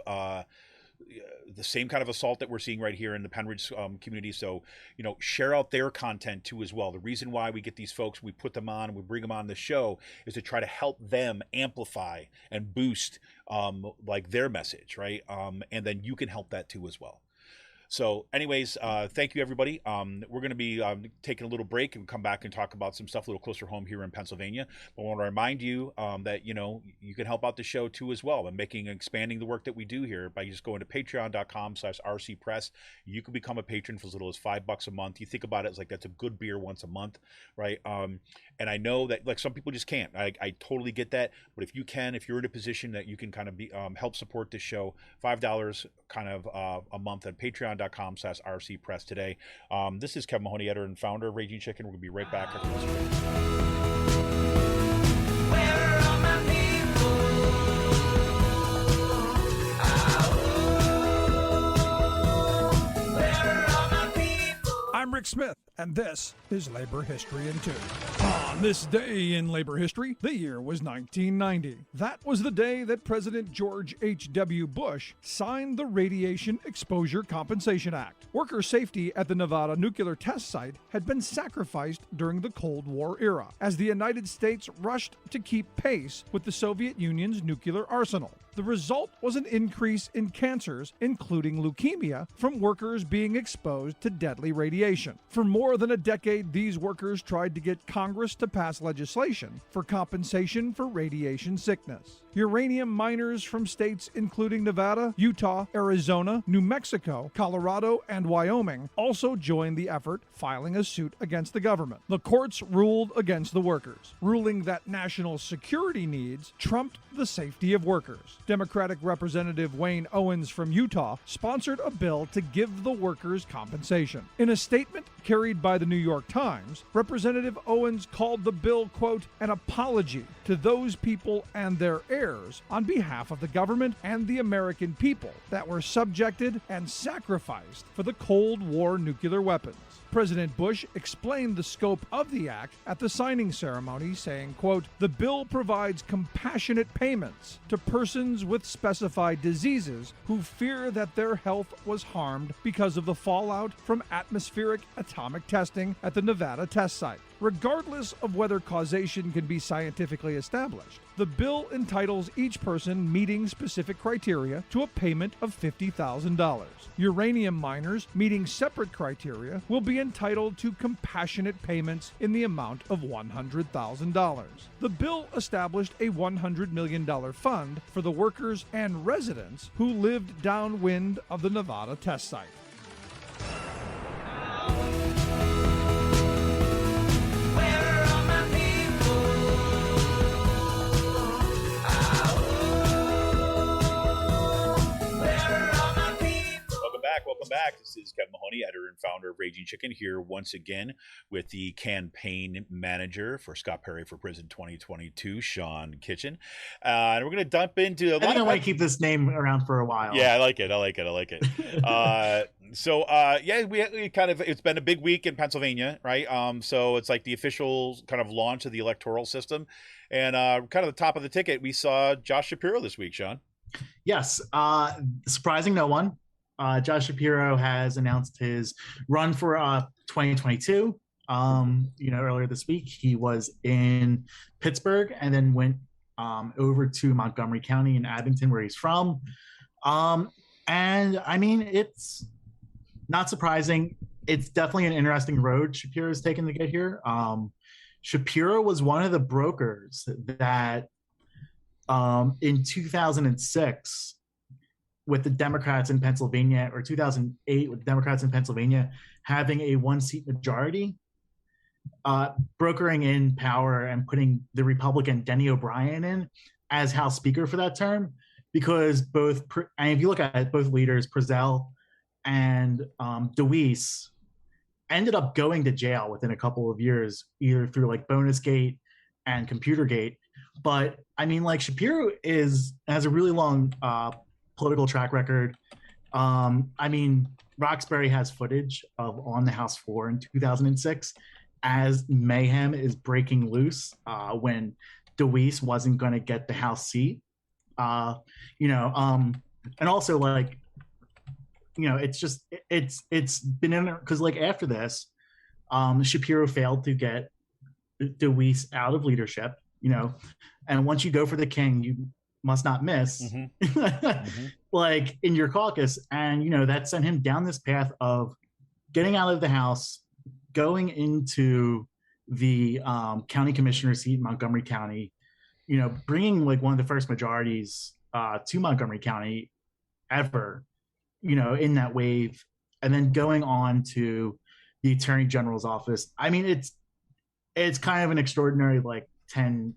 assault that we're seeing right here in the Penridge community. So, share out their content too as well. The reason why we get these folks, we put them on, we bring them on the show, is to try to help them amplify and boost like their message, right? And then you can help that too as well. So anyways, thank you, everybody. We're going to be taking a little break and come back and talk about some stuff a little closer home here in Pennsylvania. But I want to remind you that, you can help out the show too as well, and expanding the work that we do here by just going to patreon.com/rcpress. You can become a patron for as little as $5 a month. You think about it, it's like that's a good beer once a month, right? And I know that like some people just can't. I totally get that. But if you can, if you're in a position that you can kind of be help support this show, $5 kind of a month at patreon.com/rcpress today. This is Kevin Mahoney, editor and founder of Raging Chicken. We're going to be right back after this break. Where are my people? Where are my people? I'm Rick Smith, and this is Labor History in 2. On this day in labor history, the year was 1990. That was the day that President George H.W. Bush signed the Radiation Exposure Compensation Act. Worker safety at the Nevada nuclear test site had been sacrificed during the Cold War era, as the United States rushed to keep pace with the Soviet Union's nuclear arsenal. The result was an increase in cancers, including leukemia, from workers being exposed to deadly radiation. For more than a decade, these workers tried to get Congress to pass legislation for compensation for radiation sickness. Uranium miners from states including Nevada, Utah, Arizona, New Mexico, Colorado, and Wyoming also joined the effort, filing a suit against the government. The courts ruled against the workers, ruling that national security needs trumped the safety of workers. Democratic Representative Wayne Owens from Utah sponsored a bill to give the workers compensation. In a statement carried by the New York Times, Representative Owens called the bill, quote, an apology to those people and their heirs on behalf of the government and the American people that were subjected and sacrificed for the Cold War nuclear weapons. President Bush explained the scope of the act at the signing ceremony, saying, quote, the bill provides compassionate payments to persons with specified diseases who fear that their health was harmed because of the fallout from atmospheric atomic testing at the Nevada test site. Regardless of whether causation can be scientifically established, the bill entitles each person meeting specific criteria to a payment of $50,000. Uranium miners meeting separate criteria will be entitled to compassionate payments in the amount of $100,000. The bill established a $100 million fund for the workers and residents who lived downwind of the Nevada test site. Welcome back. This is Kevin Mahoney, editor and founder of Raging Chicken, here once again with the campaign manager for Scott Perry for Prison 2022, Sean Kitchen. And we're going to dump into I think I want to keep this name around for a while. Yeah, I like it. We kind of, it's been a big week in Pennsylvania, right? So it's like the official kind of launch of the electoral system. And kind of the top of the ticket, we saw Josh Shapiro this week, Sean. Yes. Surprising no one. Josh Shapiro has announced his run for 2022. Earlier this week, he was in Pittsburgh and then went over to Montgomery County in Abington, where he's from. And I mean, it's not surprising. It's definitely an interesting road Shapiro's taken to get here. Shapiro was one of the brokers that in 2006, with the Democrats in Pennsylvania, or 2008 with the Democrats in Pennsylvania having a one-seat majority, brokering in power and putting the Republican Denny O'Brien in as House Speaker for that term, because and if you look at it, both leaders, Prezell and DeWeese, ended up going to jail within a couple of years, either through like Bonusgate and Computergate. But I mean, like, Shapiro has a really long political track record. I mean, Roxbury has footage of on the House floor in 2006 as mayhem is breaking loose when DeWeese wasn't going to get the House seat. And also, like, it's been in, because like after this, Shapiro failed to get DeWeese out of leadership, and once you go for the king, must not miss, like in your caucus. And, that sent him down this path of getting out of the House, going into the county commissioner seat in Montgomery County, bringing like one of the first majorities to Montgomery County ever, in that wave, and then going on to the Attorney General's office. I mean, it's kind of an extraordinary, like, I'm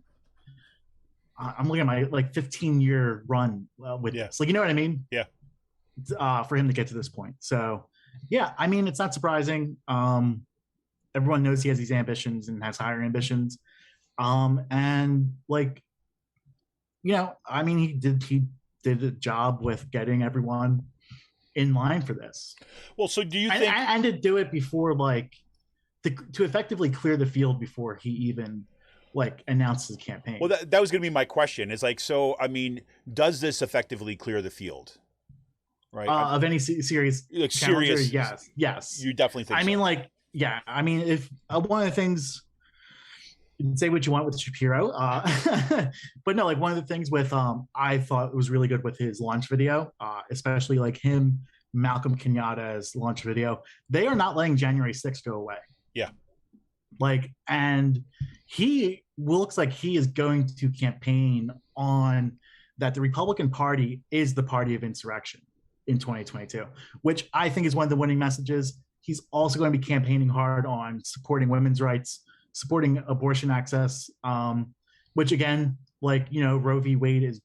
looking at my like 15-year run with this. Like, you know what I mean? Yeah. For him to get to this point. So, yeah, I mean, it's not surprising. Everyone knows he has these ambitions and has higher ambitions. And like, I mean, he did a job with getting everyone in line for this. Well, so do you think, and to do it before, like, to effectively clear the field before he even like announced his campaign? Well, that was going to be my question. Is like, so I mean, does this effectively clear the field? Right. Of any serious, like serious? Yes. You definitely think? I mean, like, yeah. I mean, if one of the things, you can say what you want with Shapiro, but no, like one of the things with I thought was really good with his launch video, especially like him, Malcolm Kenyatta's launch video. They are not letting January 6th go away. Yeah. Like, and he looks like he is going to campaign on that the Republican Party is the party of insurrection in 2022, which I think is one of the winning messages. He's also going to be campaigning hard on supporting women's rights, supporting abortion access, which again, like, Roe v. Wade is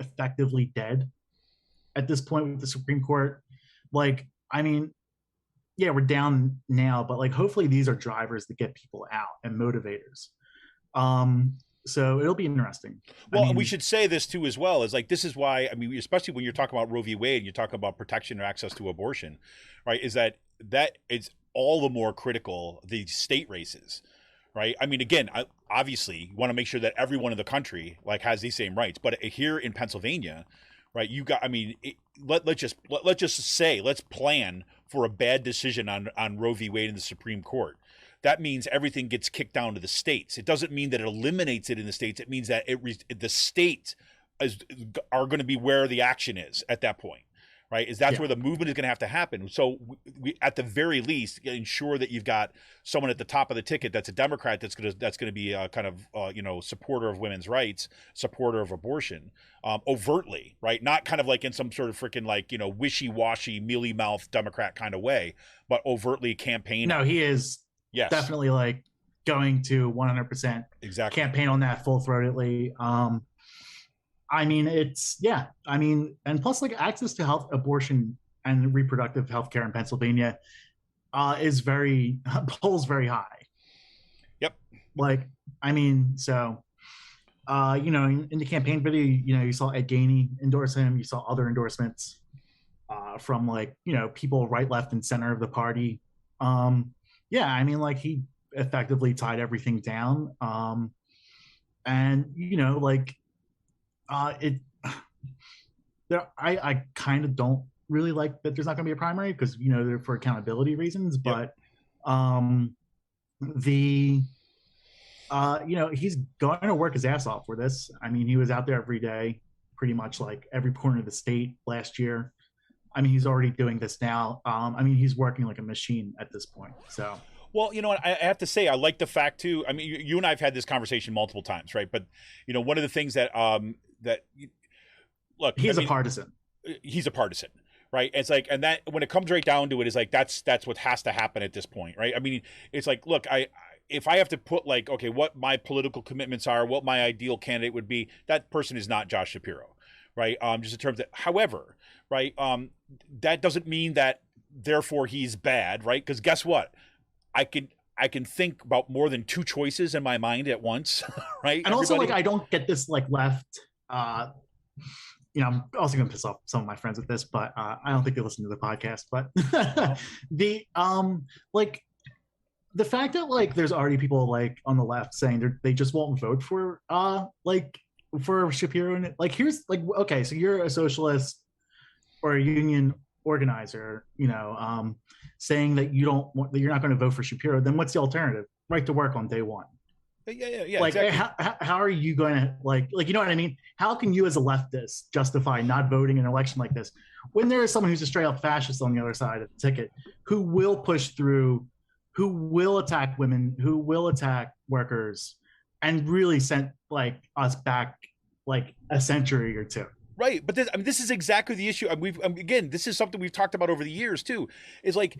effectively dead at this point with the Supreme Court. Like, I mean, yeah, we're down now, but like, hopefully these are drivers that get people out and motivators. So it'll be interesting. Well, and we should say this too as well, is like, this is why, I mean, especially when you're talking about Roe v. Wade, you're talking about protection or access to abortion, right? Is that is all the more critical, the state races, right? I mean, again, obviously you want to make sure that everyone in the country like has these same rights, but here in Pennsylvania, right, you got, I mean, let's plan for a bad decision on Roe v. Wade in the Supreme Court. That means everything gets kicked down to the states. It doesn't mean that it eliminates it in the states. It means that the states are going to be where the action is at that point, right? That's where the movement is going to have to happen. So we at the very least, ensure that you've got someone at the top of the ticket that's a Democrat that's going to be a kind of supporter of women's rights, supporter of abortion, overtly, right? Not kind of like in some sort of freaking like wishy-washy, mealy-mouthed Democrat kind of way, but overtly campaign. No, he is. Yes. Definitely like going to 100% campaign on that full-throatedly. I mean, and plus like access to health, abortion and reproductive health care in Pennsylvania polls very high. Yep. Like, I mean, so, in the campaign video, you saw Ed Gainey endorse him. You saw other endorsements from like, people right, left, and center of the party. Yeah, I mean, like he effectively tied everything down. And, I kind of don't really like that there's not going to be a primary because, they're for accountability reasons. But he's going to work his ass off for this. I mean, he was out there every day, pretty much like every corner of the state last year. I mean, he's already doing this now. I mean, he's working like a machine at this point. So, well, I have to say, I like the fact too. I mean, you and I have had this conversation multiple times, right? But one of the things that look, he's a partisan. He's a partisan, right? It's like, and that when it comes right down to it, is like that's what has to happen at this point, right? I mean, it's like, look, if I have to put like, okay, what my political commitments are, what my ideal candidate would be, that person is not Josh Shapiro, right? Just in terms of, however, right, that doesn't mean that therefore he's bad, right? Because guess what? I can think about more than two choices in my mind at once, right? And also, like, I don't get this like left. I'm also going to piss off some of my friends with this, but I don't think they listen to the podcast. But the fact that like there's already people like on the left saying they just won't vote for for Shapiro, and like here's like, okay, so you're a socialist or a union organizer, saying that you're not going to vote for Shapiro, then what's the alternative? Right to work on day one. Yeah. Like, exactly. how are you going to like, you know what I mean? How can you as a leftist justify not voting in an election like this when there is someone who's a straight up fascist on the other side of the ticket who will push through, who will attack women, who will attack workers, and really sent like us back like a century or two. Right, but this is exactly the issue. Again, this is something we've talked about over the years too. Is like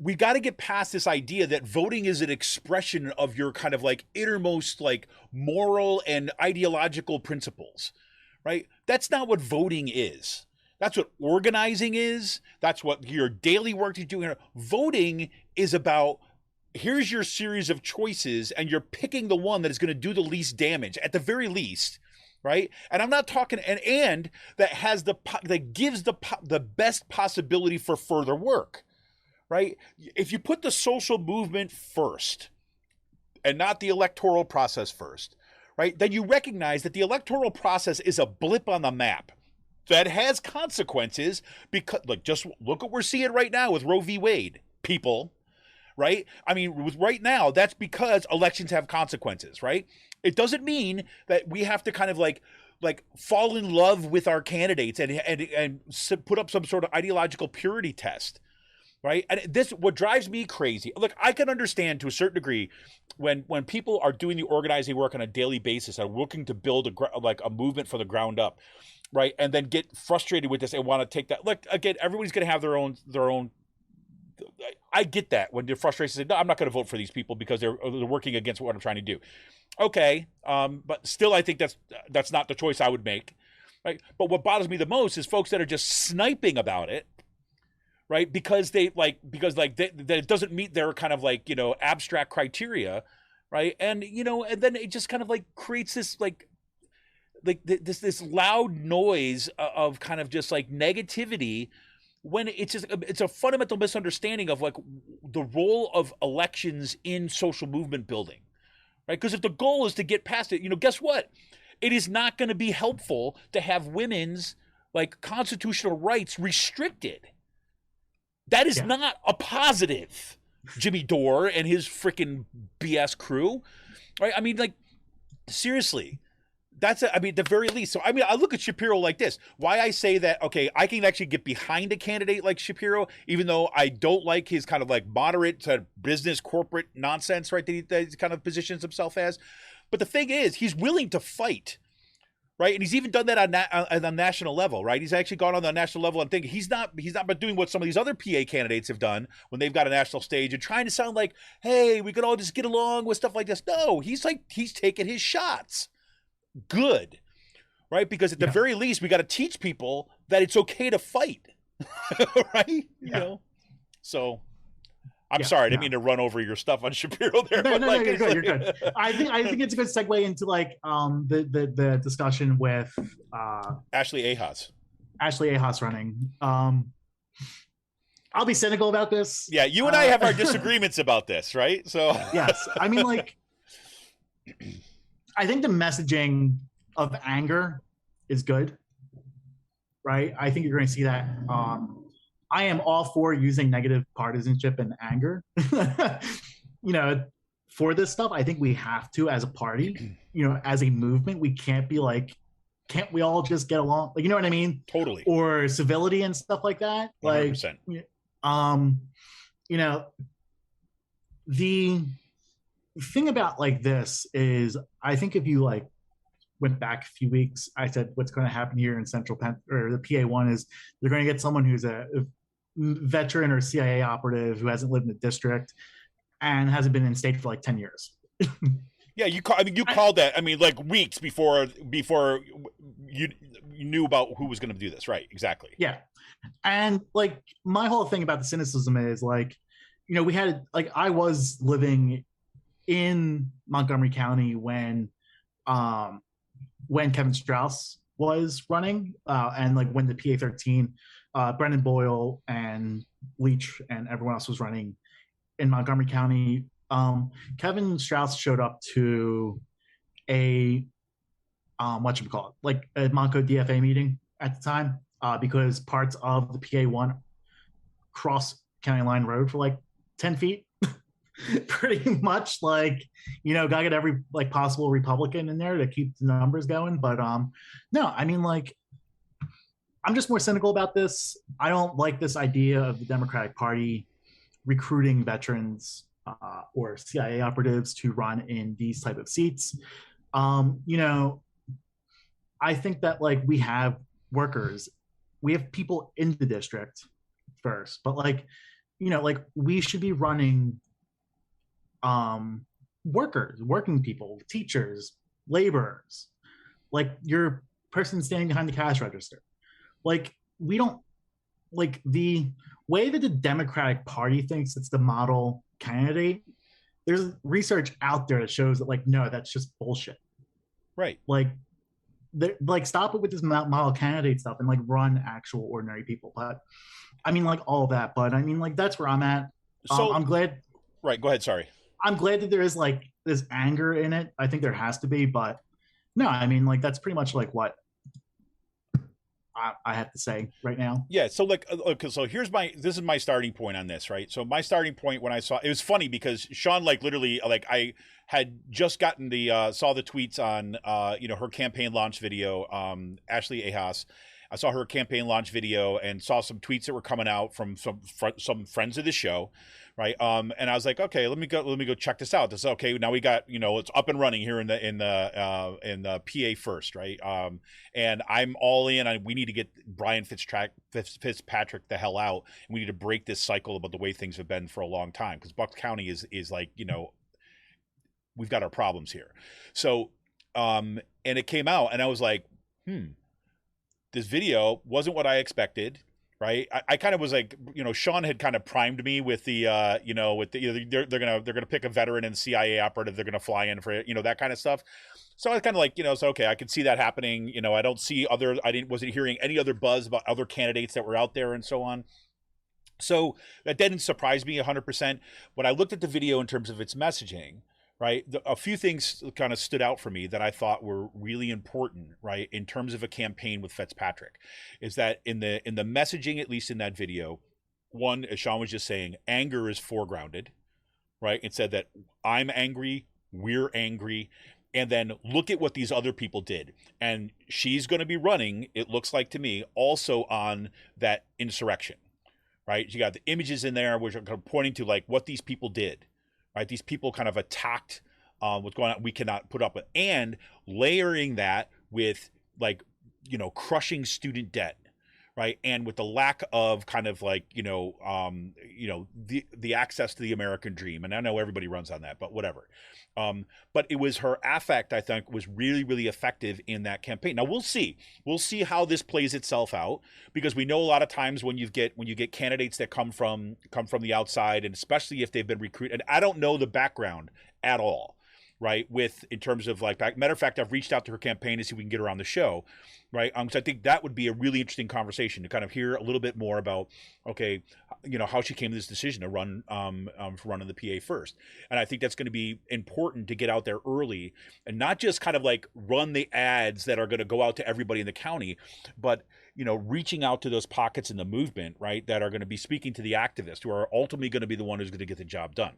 we got to get past this idea that voting is an expression of your kind of like innermost like moral and ideological principles, right? That's not what voting is. That's what organizing is. That's what your daily work is doing. Voting is about, here's your series of choices and you're picking the one that is going to do the least damage at the very least, right? And I'm not talking and that has that gives the best possibility for further work. Right? If you put the social movement first and not the electoral process first, right, then you recognize that the electoral process is a blip on the map that has consequences because, like, just look what we're seeing right now with Roe v. Wade, people, right? I mean, right now, that's because elections have consequences, right? It doesn't mean that we have to kind of like fall in love with our candidates and put up some sort of ideological purity test. Right. And this, what drives me crazy. Look, I can understand to a certain degree when people are doing the organizing work on a daily basis and looking to build a movement from the ground up. Right. And then get frustrated with this and want to take that. Look, again, everybody's going to have their own. I get that when they're frustrated, say, no, I'm not going to vote for these people because they're working against what I'm trying to do. OK, but still, I think that's not the choice I would make. Right. But what bothers me the most is folks that are just sniping about it. Right, because that it doesn't meet their kind of like, you know, abstract criteria, right? And you know, and then it just kind of like creates this this loud noise of kind of just like negativity when it's a fundamental misunderstanding of like the role of elections in social movement building, right? Because if the goal is to get past it, you know, guess what? It is not going to be helpful to have women's like constitutional rights restricted. That is not a positive, Jimmy Dore and his freaking BS crew, right? I mean, like, seriously, I mean, at the very least. So, I mean, I look at Shapiro like this. Why I say that, okay, I can actually get behind a candidate like Shapiro, even though I don't like his kind of like moderate to business corporate nonsense, right, that he kind of positions himself as. But the thing is, he's willing to fight. Right, and he's even done that on the national level, right? He's actually gone on the national level and thinking he's not been doing what some of these other PA candidates have done when they've got a national stage and trying to sound like, hey, we could all just get along with stuff like this. No, he's taking his shots. Good, right? Because at the very least, we got to teach people that it's okay to fight, right? You know, so. I'm sorry, I didn't mean to run over your stuff on Shapiro there. No, you're good. You're good. I think it's a good segue into like the discussion with Ashley Ehasz. Ashley Ehasz running. I'll be cynical about this. Yeah, you and I have our disagreements about this, right? So yes, I mean, like, I think the messaging of anger is good, right? I think you're going to see that. I am all for using negative partisanship and anger, you know, for this stuff. I think we have to, as a party, you know, as a movement. We can't be like, can't we all just get along? Like, you know what I mean? Totally. Or civility and stuff like that. 100%. Like, you know, the thing about like this is, I think if you like went back a few weeks, I said what's going to happen here in Central Penn or the PA1 is they're going to get someone who's a veteran or CIA operative who hasn't lived in the district and hasn't been in state for like 10 years. Yeah, you called that. I mean, like weeks before you knew about who was going to do this, right? Exactly. Yeah, and like my whole thing about the cynicism is like, you know, we had like I was living in Montgomery County when Kevin Strauss was running, and like when the PA13, Brendan Boyle and Leach and everyone else was running in Montgomery County. Kevin Strauss showed up to a like a Montco DFA meeting at the time, because parts of the PA1 cross county line road for like 10 feet. pretty much like, gotta get every like possible Republican in there to keep the numbers going. But no, I mean, like, I'm just more cynical about this. I don't like this idea of the Democratic Party recruiting veterans or CIA operatives to run in these type of seats. I think that like we have workers, we have people in the district first, but like, like we should be running workers, working people, teachers, laborers, like your person standing behind the cash register. Like we don't, like the way that the Democratic Party thinks it's the model candidate, there's research out there that shows that like, no, that's just bullshit. Right. Like stop it with this model candidate stuff and like run actual ordinary people. But I mean, like all that, but I mean, like that's where I'm at. So I'm glad. Right. Go ahead. Sorry. I'm glad that there is like this anger in it. I think there has to be, but no, I mean, like that's pretty much like what I have to say right now. Yeah. So like, okay, so this is my starting point on this, right? So my starting point when I saw, it was funny because Sean, like literally, like I had just gotten saw the tweets on, her campaign launch video, Ashley Ehasz. I saw her campaign launch video and saw some tweets that were coming out from some friends of the show, right? And I was like, okay, let me go check this out. This okay. Now we got it's up and running here in the PA first, right? And I'm all in. We need to get Brian Fitzpatrick the hell out, and we need to break this cycle about the way things have been for a long time because Bucks County is like we've got our problems here. So and it came out, and I was like, this video wasn't what I expected, right? I kind of was like, Sean had kind of primed me with the, they're gonna pick a veteran and CIA operative, they're gonna fly in for that kind of stuff. So I was kind of like, so okay, I could see that happening. I don't see wasn't hearing any other buzz about other candidates that were out there and so on. So that didn't surprise me 100%. When I looked at the video in terms of its messaging, right, a few things kind of stood out for me that I thought were really important, right, in terms of a campaign with Fitzpatrick, is that in the messaging, at least in that video, one, as Sean was just saying, anger is foregrounded, right? It said that I'm angry, we're angry, and then look at what these other people did. And she's going to be running, it looks like to me, also on that insurrection, right? You got the images in there which are kind of pointing to like what these people did. Right, these people kind of attacked what's going on. We cannot put up with, and layering that with like crushing student debt, right, and with the lack of kind of like the access to the American dream. And I know everybody runs on that, but whatever. But it was her affect, I think, was really, really effective in that campaign. Now we'll see how this plays itself out, because we know a lot of times when you get candidates that come from the outside, and especially if they've been recruited, and I don't know the background at all, right, in terms of like, matter of fact, I've reached out to her campaign to see if we can get her on the show, right? So I think that would be a really interesting conversation to kind of hear a little bit more about, okay, how she came to this decision to run for running the PA first. And I think that's going to be important to get out there early and not just kind of like run the ads that are going to go out to everybody in the county, but reaching out to those pockets in the movement, right, that are going to be speaking to the activists who are ultimately going to be the one who's going to get the job done.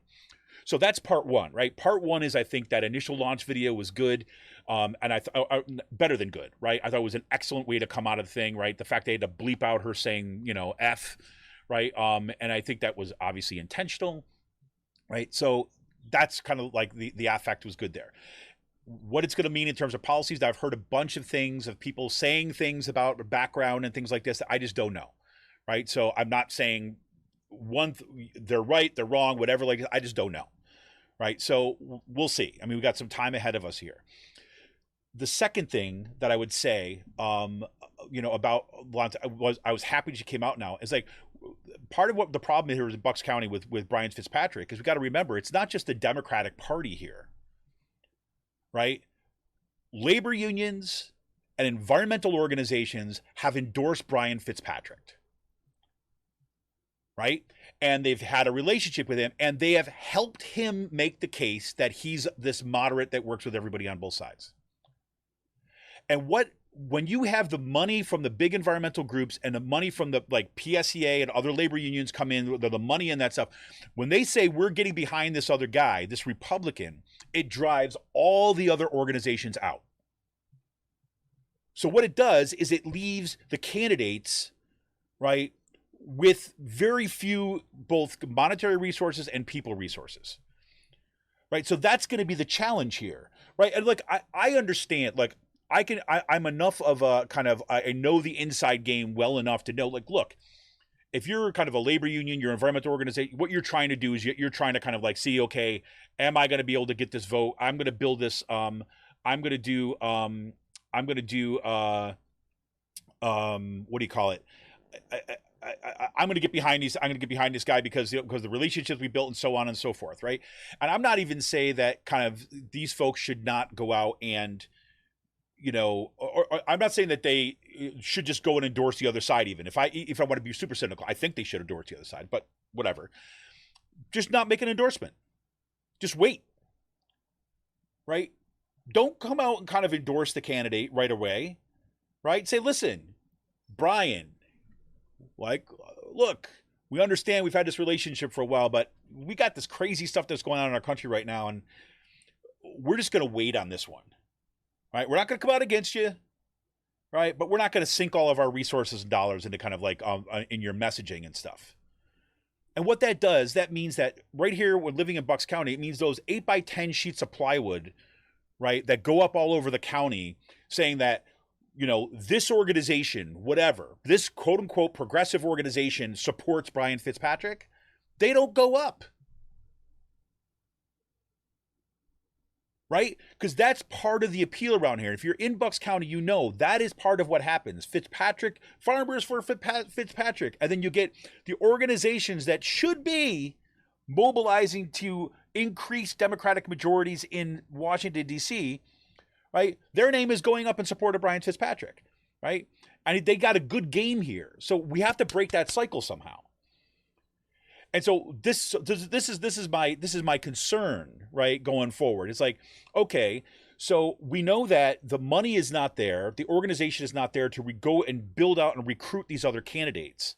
So that's part one, right? Part one is, I think that initial launch video was good, and I better than good, right? I thought it was an excellent way to come out of the thing, right? The fact they had to bleep out her saying, F, right? And I think that was obviously intentional, right? So that's kind of like the affect was good there. What it's going to mean in terms of policies, I've heard a bunch of things of people saying things about background and things like this that I just don't know, right? So I'm not saying they're right, they're wrong, whatever, like I just don't know, right? So we'll see. I mean, we got some time ahead of us here. The second thing that I would say, about I was happy she came out now. Is like part of what the problem here is in Bucks County with Brian Fitzpatrick, because we got to remember it's not just the Democratic Party here, right? Labor unions and environmental organizations have endorsed Brian Fitzpatrick. Right? And they've had a relationship with him, and they have helped him make the case that he's this moderate that works with everybody on both sides. And what when you have the money from the big environmental groups and the money from the like PSEA and other labor unions come in, the money and that stuff, when they say we're getting behind this other guy, this Republican, it drives all the other organizations out. So what it does is it leaves the candidates, right, with very few both monetary resources and people resources. Right. So that's going to be the challenge here. Right. And like, I understand, like, I'm enough of a kind of, I know the inside game well enough to know, like, look, if you're kind of a labor union, your environmental organization, what you're trying to do is you're trying to kind of like see, okay, am I going to be able to get this vote? I'm going to build this. I'm going to do, what do you call it? I'm going to get behind these. I'm going to get behind this guy because the relationships we built and so on and so forth, right? And I'm not even saying that kind of these folks should not go out and, you know, or I'm not saying that they should just go and endorse the other side. Even if I want to be super cynical, I think they should endorse the other side. But whatever, just not make an endorsement. Just wait, right? Don't come out and kind of endorse the candidate right away, right? Say, listen, Brian. Like, look, we understand we've had this relationship for a while, but we got this crazy stuff that's going on in our country right now, and we're just going to wait on this one, right? We're not going to come out against you, right? But we're not going to sink all of our resources and dollars into kind of like in your messaging and stuff. And what that does, that means that right here, we're living in Bucks County, it means those 8x10 sheets of plywood, right, that go up all over the county saying that, you know, this organization, whatever, this quote unquote progressive organization supports Brian Fitzpatrick, they don't go up. Right? Because that's part of the appeal around here. If you're in Bucks County, you know that is part of what happens. Fitzpatrick, farmers for Fitzpatrick. And then you get the organizations that should be mobilizing to increase Democratic majorities in Washington, D.C., right? Their name is going up in support of Brian Fitzpatrick, right? And they got a good game here. So we have to break that cycle somehow. And so this is my concern, right, going forward. It's like, okay, so we know that the money is not there, the organization is not there to go and build out and recruit these other candidates,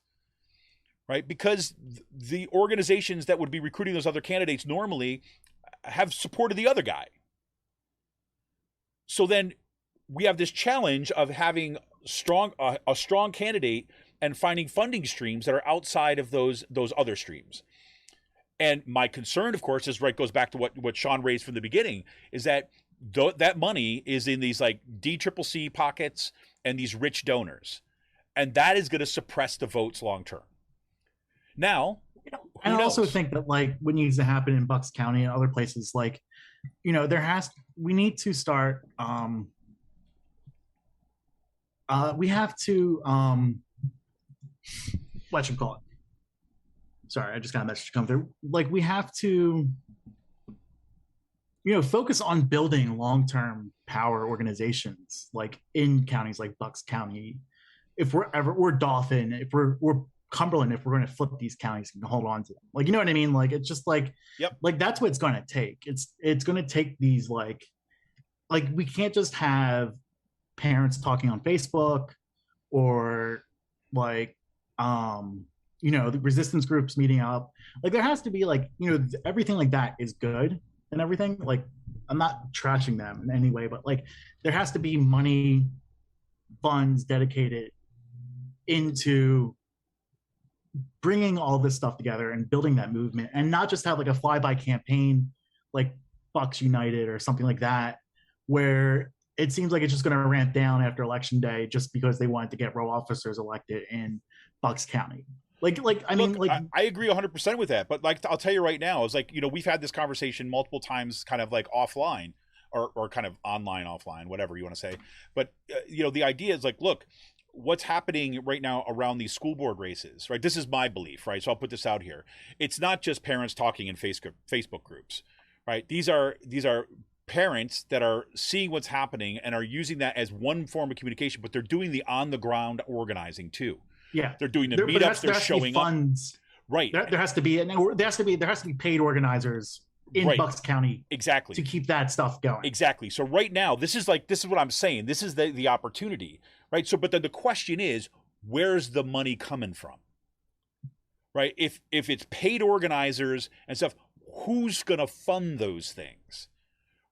right? Because the organizations that would be recruiting those other candidates normally have supported the other guy. So then we have this challenge of having a strong candidate and finding funding streams that are outside of those other streams. And my concern, of course, is goes back to what Sean raised from the beginning, is that that money is in these like DCCC pockets and these rich donors. And that is going to suppress the votes long term. Now, I also think that like what needs to happen in Bucks County and other places, like, you know, we need to start, we have to, whatchamacallit? Sorry, I just got a message come through. Like, we have to, you know, focus on building long-term power organizations, like in counties like Bucks County. If we're Dauphin, if we're Cumberland, if we're going to flip these counties and hold on to them, like, you know what I mean? Like, it's just like, yep. Like that's what it's going to take. It's going to take these like we can't just have parents talking on Facebook or like, you know, the resistance groups meeting up. Like there has to be like, you know, everything like that is good and everything. Like I'm not trashing them in any way, but like there has to be money, funds dedicated into bringing all this stuff together and building that movement, and not just have like a flyby campaign like Bucks United or something like that, where it seems like it's just going to ramp down after election day just because they wanted to get row officers elected in Bucks County. I mean, I agree 100% with that. But like, I'll tell you right now, it's like, you know, we've had this conversation multiple times, kind of like offline or kind of online, offline, whatever you want to say. But, you know, the idea is like, look, what's happening right now around these school board races, right? This is my belief, right? So I'll put this out here. It's not just parents talking in Facebook groups, right? These are parents that are seeing what's happening and are using that as one form of communication, but they're doing the on the ground organizing too. Yeah, they're doing the meetups. They're showing funds. Right. There has to be paid organizers in Right. Bucks County Exactly. to keep that stuff going. Exactly. So right now, this is what I'm saying. This is the opportunity, right? So, but then the question is, where's the money coming from? Right? If it's paid organizers and stuff, who's going to fund those things?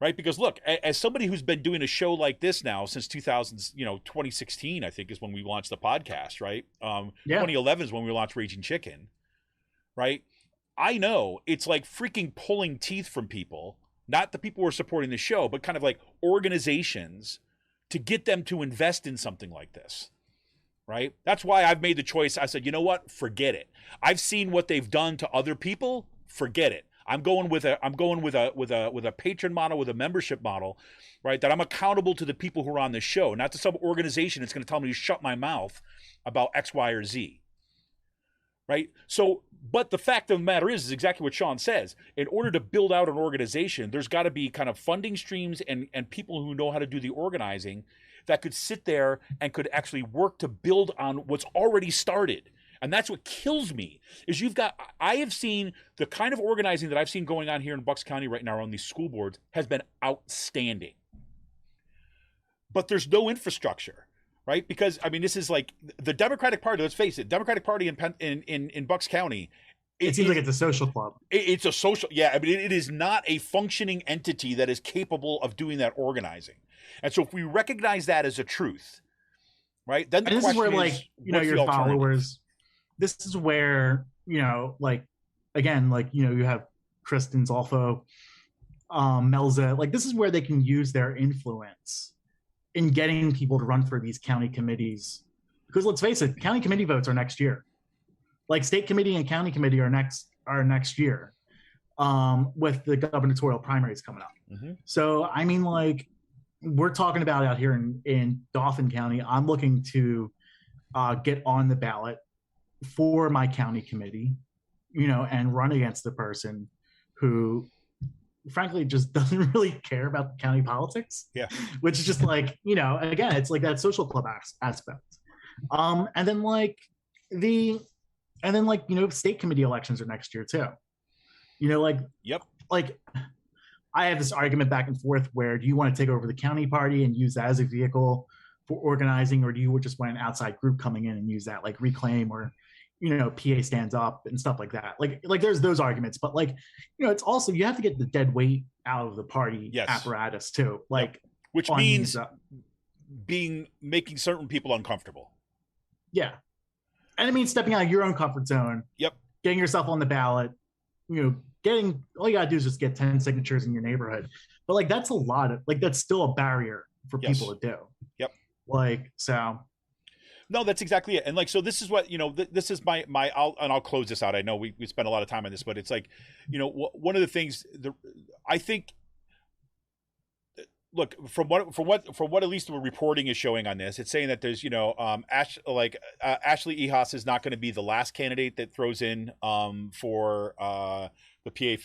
Right? Because look, as somebody who's been doing a show like this now since 2016, I think is when we launched the podcast, right? 2011 is when we launched Raging Chicken, right? I know it's like freaking pulling teeth from people, not the people who are supporting the show, but kind of like organizations to get them to invest in something like this, right? That's why I've made the choice. I said, you know what? Forget it. I've seen what they've done to other people. Forget it. I'm going with a patron model, with a membership model, right? That I'm accountable to the people who are on the show, not to some organization that's going to tell me to shut my mouth about X, Y, or Z. Right? So, but the fact of the matter is exactly what Sean says. In order to build out an organization, there's got to be kind of funding streams and people who know how to do the organizing that could sit there and could actually work to build on what's already started. And that's what kills me, is I have seen the kind of organizing that I've seen going on here in Bucks County right now on these school boards has been outstanding. But there's no infrastructure, right? Because, I mean, this is like the Democratic Party, let's face it, Democratic Party in Bucks County. It seems like it's a social club. It's a social, yeah, I mean, it is not a functioning entity that is capable of doing that organizing. And so if we recognize that as a truth, right, then the this question is where, is, like, your the alternative? followers, this is where, like, again, like, you have Kristen's also, Melza, like, this is where they can use their influence in getting people to run for these county committees. Because let's face it, county committee votes are next year. Like, state committee and county committee are next year, with the gubernatorial primaries coming up. Mm-hmm. So, I mean, like, we're talking about out here in Dauphin County, I'm looking to get on the ballot for my county committee, and run against the person who frankly just doesn't really care about the county politics. Yeah. Which is just like, again, it's like that social club aspect. And then state committee elections are next year too. Yep. Like, I have this argument back and forth where, do you want to take over the county party and use that as a vehicle for organizing, or do you just want an outside group coming in and use that, like Reclaim or PA Stands Up and stuff like that? Like there's those arguments, but it's also, you have to get the dead weight out of the party apparatus too. Like, yep. Which means making certain people uncomfortable. Yeah. And it means stepping out of your own comfort zone. Yep. Getting yourself on the ballot, all you gotta do is just get 10 signatures in your neighborhood. But like, that's a lot of, like, that's still a barrier for people to do. Yep. Like, so. No, that's exactly it. And like, so this is what, this is I'll close this out. I know we spent a lot of time on this, but it's like, one of the things I think, look, from what at least the reporting is showing on this, it's saying that there's, Ashley Ehasz is not going to be the last candidate that throws in for the PA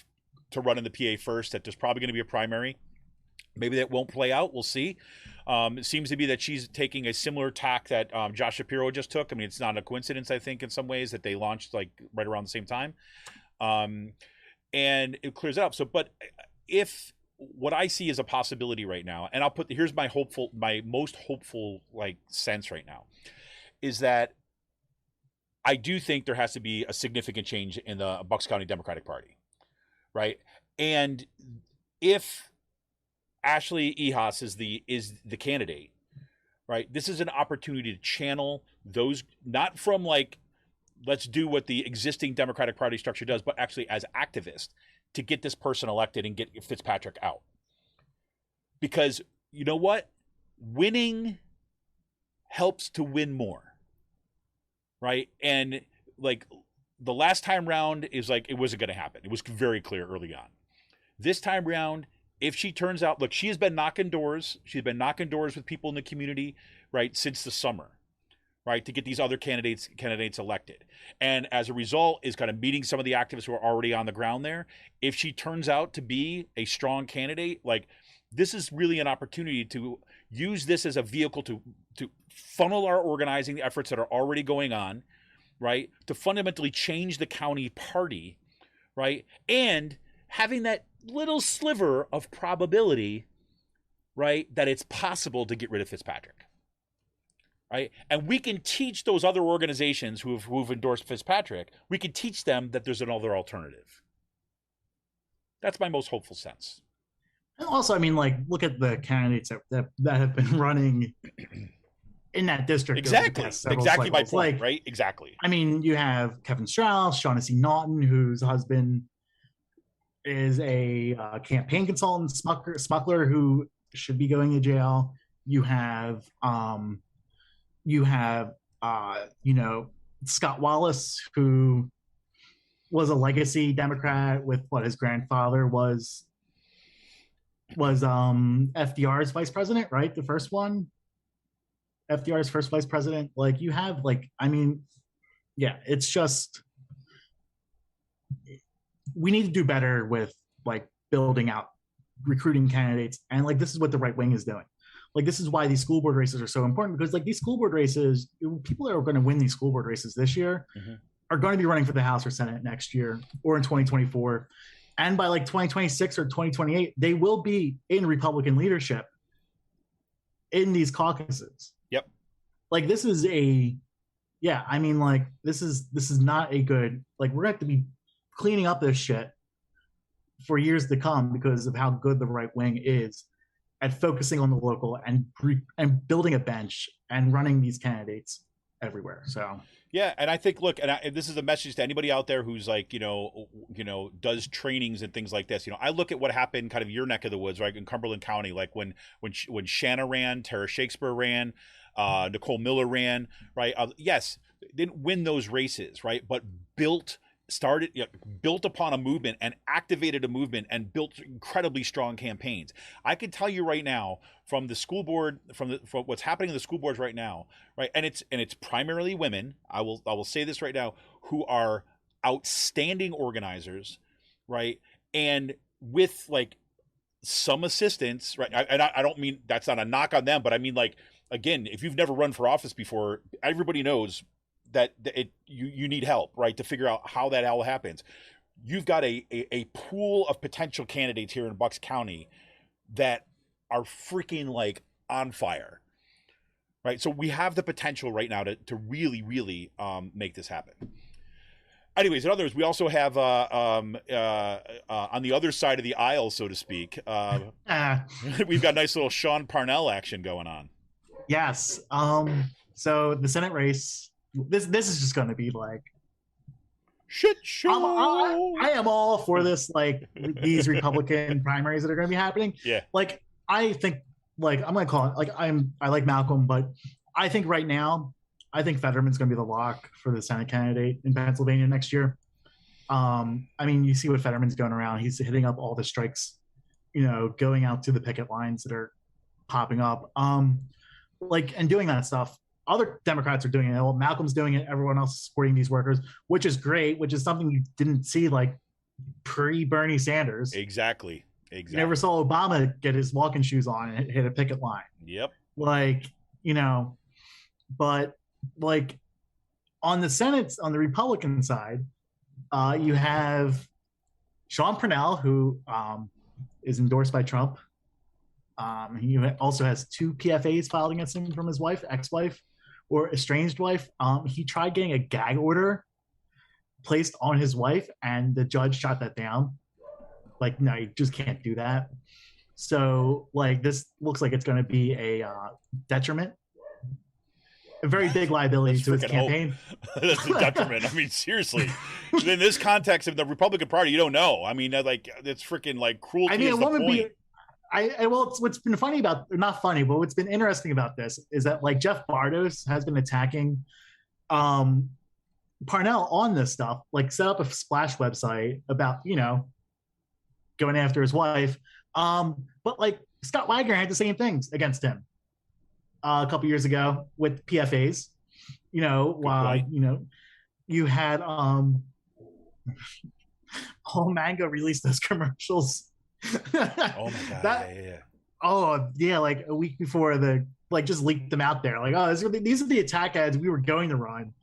to run in the PA first, that there's probably going to be a primary. Maybe that won't play out. We'll see. It seems to be that she's taking a similar tack that Josh Shapiro just took. I mean, it's not a coincidence, I think, in some ways, that they launched like right around the same time. And it clears it up. So, but if what I see is a possibility right now, and here's my most hopeful like sense right now, is that I do think there has to be a significant change in the Bucks County Democratic Party, right? And if Ashley Ehasz is the candidate, right, this is an opportunity to channel those, not from like, let's do what the existing Democratic Party structure does, but actually as activists to get this person elected and get Fitzpatrick out. Because you know what? Winning helps to win more, right? And like the last time round is like, it wasn't going to happen. It was very clear early on. This time round, if she turns out, look, she has been knocking doors. She's been knocking doors with people in the community, right, since the summer, right, to get these other candidates elected. And as a result is kind of meeting some of the activists who are already on the ground there. If she turns out to be a strong candidate, like, this is really an opportunity to use this as a vehicle to funnel our organizing efforts that are already going on, right, to fundamentally change the county party, right, and having that little sliver of probability, right, that it's possible to get rid of Fitzpatrick, right? And we can teach those other organizations who've endorsed Fitzpatrick, we can teach them that there's another alternative. That's my most hopeful sense. And also, I mean, like, look at the candidates that have been running in that district. Exactly my point, like, right? Exactly. I mean, you have Kevin Strauss, Shaughnessy Naughton, whose husband is a campaign consultant, smuggler who should be going to jail. You have Scott Wallace, who was a legacy Democrat with what his grandfather was FDR's vice president, right? The first one, FDR's first vice president. Like, you have, like, I mean, yeah, it's just, we need to do better with, like, building out recruiting candidates. And, like, this is what the right wing is doing. Like, this is why these school board races are so important, because, like, these school board races, people that are going to win these school board races this year are going to be running for the House or Senate next year or in 2024. And by, like, 2026 or 2028, they will be in Republican leadership in these caucuses. Yep. Like, this is I mean, like, this is not a good, like, we're going to have to be cleaning up this shit for years to come because of how good the right wing is at focusing on the local and building a bench and running these candidates everywhere. So yeah, and I think, look, and this is a message to anybody out there who's like, does trainings and things like this. I look at what happened kind of your neck of the woods, right, in Cumberland County, like when Shanna ran, Tara Shakespeare ran, Nicole Miller ran, right? Yes, didn't win those races, right, but built upon a movement and activated a movement and built incredibly strong campaigns. I can tell you right now, from the school board, from what's happening in the school boards right now, right, and it's primarily women. I will say this right now, who are outstanding organizers, right, and with, like, some assistance, right. I don't mean, that's not a knock on them, but I mean, like, again, if you've never run for office before, everybody knows that you need help, right, to figure out how that all happens. You've got a pool of potential candidates here in Bucks County that are freaking, like, on fire, right? So we have the potential right now to really, really make this happen. Anyways, in others, we also have on the other side of the aisle, so to speak, we've got nice little Sean Parnell action going on. Yes. So the Senate race, this is just going to be like shit show. I am all for this, like, these Republican primaries that are going to be happening. Yeah. Like, I think, like, I'm going to call it, like, I like Malcolm, but I think right now, I think Fetterman's going to be the lock for the Senate candidate in Pennsylvania next year. I mean, you see what Fetterman's going around. He's hitting up all the strikes, going out to the picket lines that are popping up, and doing that stuff. Other Democrats are doing it. Well, Malcolm's doing it. Everyone else is supporting these workers, which is great, which is something you didn't see, like, pre-Bernie Sanders. Exactly. You never saw Obama get his walking shoes on and hit a picket line. Yep. Like, but, like, on the Senate, on the Republican side, you have Sean Parnell, who is endorsed by Trump. He also has 2 PFAs filed against him from his ex-wife, or estranged wife. He tried getting a gag order placed on his wife, and the judge shot that down. Like, no, you just can't do that. So, like, this looks like it's going to be a detriment, a very big liability to his campaign. That's a detriment. I mean, seriously. In this context of the Republican Party, you don't know. I mean, like, it's freaking, like, cruelty. I mean, it wouldn't be. What's been funny about, not funny, but what's been interesting about this is that, like, Jeff Bartos has been attacking Parnell on this stuff, like, set up a splash website about, going after his wife. But, like, Scott Wagner had the same things against him a couple years ago with PFAs. You had Paul Mango released those commercials. Oh my god! Yeah. Oh yeah, like a week before just leaked them out there. Like, oh, these are the attack ads we were going to run.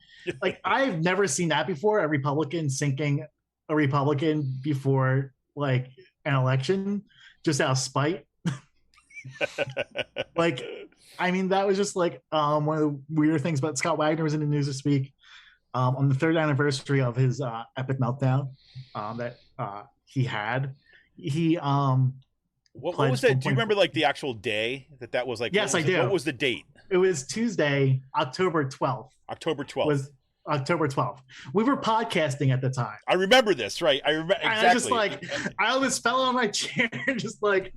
Like, I've never seen that before. A Republican sinking a Republican before like an election just out of spite. Like, I mean, that was just like one of the weird things. But Scott Wagner was in the news this week on the 3rd anniversary of his epic meltdown that he had. He what was that? Do you remember like the actual day that was like? Yes, I do. What was the date? It was Tuesday, October 12th. October 12th. Was October 12th. We were podcasting at the time. I remember this, right? I remember exactly. And I just like, I almost fell on my chair, just like.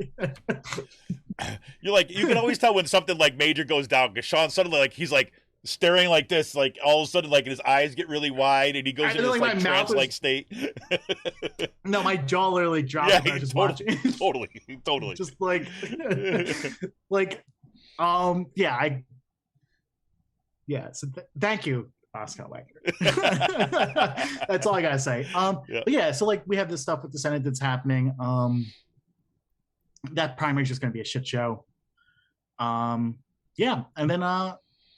You're like, you can always tell when something like major goes down because Sean suddenly like he's like staring like this, like all of a sudden like his eyes get really wide and he goes into this like trance like state. No, my jaw literally dropped when I was just watching. Totally. Just like, so thank you, Scott Wagner. That's all I gotta say. But yeah, so like we have this stuff with the Senate that's happening. That primary is just gonna be a shit show. And then